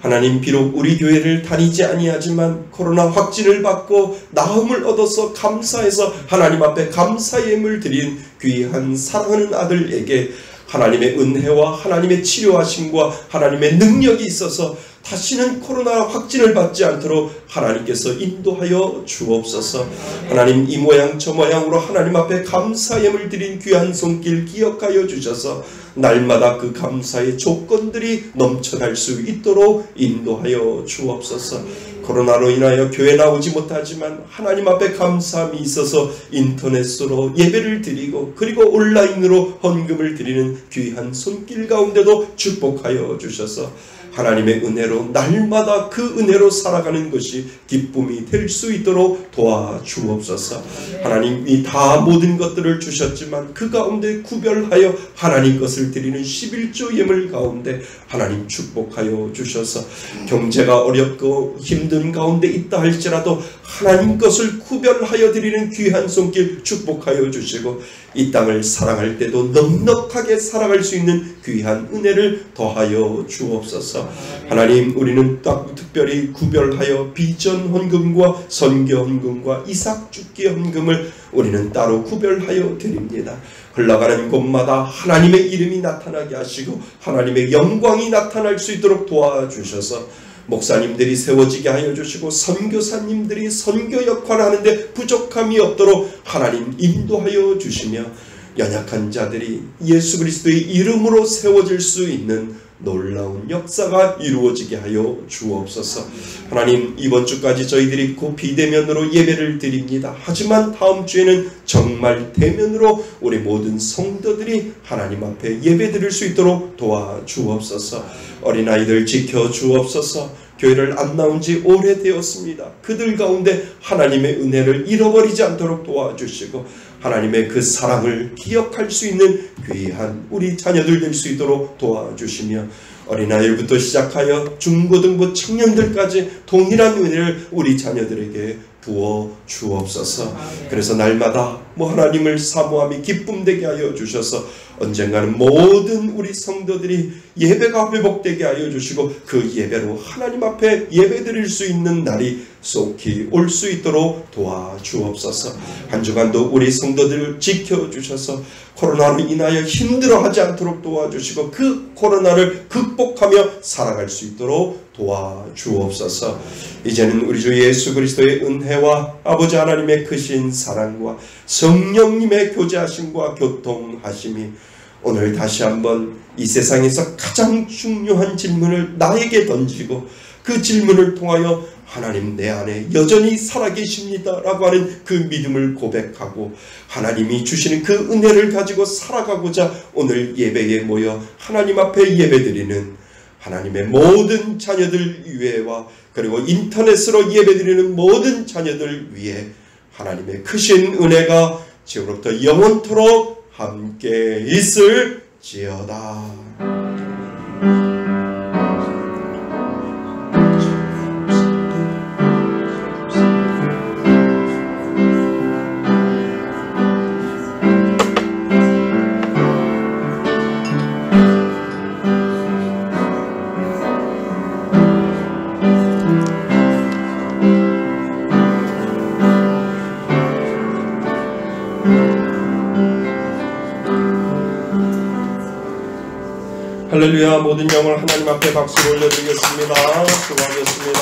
하나님 비록 우리 교회를 다니지 아니하지만 코로나 확진을 받고 나음을 얻어서 감사해서 하나님 앞에 감사의 예물 드린 귀한 사랑하는 아들에게 하나님의 은혜와 하나님의 치료하심과 하나님의 능력이 있어서 다시는 코로나 확진을 받지 않도록 하나님께서 인도하여 주옵소서. 하나님, 이 모양 저 모양으로 하나님 앞에 감사 예물 드린 귀한 손길 기억하여 주셔서 날마다 그 감사의 조건들이 넘쳐날 수 있도록 인도하여 주옵소서. 코로나로 인하여 교회 나오지 못하지만 하나님 앞에 감사함이 있어서 인터넷으로 예배를 드리고 그리고 온라인으로 헌금을 드리는 귀한 손길 가운데도 축복하여 주셔서 하나님의 은혜로 날마다 그 은혜로 살아가는 것이 기쁨이 될 수 있도록 도와주옵소서. 하나님이 다 모든 것들을 주셨지만 그 가운데 구별하여 하나님 것을 드리는 11조 예물 가운데 하나님 축복하여 주셔서 경제가 어렵고 힘든 가운데 있다 할지라도 하나님 것을 구별하여 드리는 귀한 손길 축복하여 주시고 이 땅을 사랑할 때도 넉넉하게 살아갈 수 있는 귀한 은혜를 더하여 주옵소서. 하나님, 우리는 특별히 구별하여 비전 헌금과 선교 헌금과 이삭 죽기 헌금을 우리는 따로 구별하여 드립니다. 흘러가는 곳마다 하나님의 이름이 나타나게 하시고 하나님의 영광이 나타날 수 있도록 도와주셔서 목사님들이 세워지게 하여 주시고 선교사님들이 선교 역할을 하는데 부족함이 없도록 하나님 인도하여 주시며 연약한 자들이 예수 그리스도의 이름으로 세워질 수 있는 놀라운 역사가 이루어지게 하여 주옵소서. 하나님, 이번 주까지 저희들이 곧 비대면으로 예배를 드립니다. 하지만 다음 주에는 정말 대면으로 우리 모든 성도들이 하나님 앞에 예배 드릴 수 있도록 도와주옵소서. 어린아이들 지켜주옵소서. 교회를 안 나온 지 오래되었습니다. 그들 가운데 하나님의 은혜를 잃어버리지 않도록 도와주시고 하나님의 그 사랑을 기억할 수 있는 귀한 우리 자녀들 될 수 있도록 도와주시며 어린아이부터 시작하여 중고등부 청년들까지 동일한 은혜를 우리 자녀들에게 부어 주옵소서. 그래서 날마다 하나님을 사모함이 기쁨되게 하여 주셔서 언젠가는 모든 우리 성도들이 예배가 회복되게 하여 주시고 그 예배로 하나님 앞에 예배드릴 수 있는 날이 속히 올 수 있도록 도와주옵소서. 한 주간도 우리 성도들을 지켜주셔서 코로나로 인하여 힘들어하지 않도록 도와주시고 그 코로나를 극복하며 살아갈 수 있도록 도와주옵소서. 이제는 우리 주 예수 그리스도의 은혜와 아버지 하나님의 크신 사랑과 성령님의 교제하심과 교통하심이 오늘 다시 한번 이 세상에서 가장 중요한 질문을 나에게 던지고 그 질문을 통하여 하나님 내 안에 여전히 살아계십니다 라고 하는 그 믿음을 고백하고 하나님이 주시는 그 은혜를 가지고 살아가고자 오늘 예배에 모여 하나님 앞에 예배드리는 하나님의 모든 자녀들 위에와 그리고 인터넷으로 예배드리는 모든 자녀들 위에 하나님의 크신 은혜가 지금부터 영원토록 함께 있을지어다. 할렐루야. 모든 영을 하나님 앞에 박수를 올려드리겠습니다. 수고하셨습니다.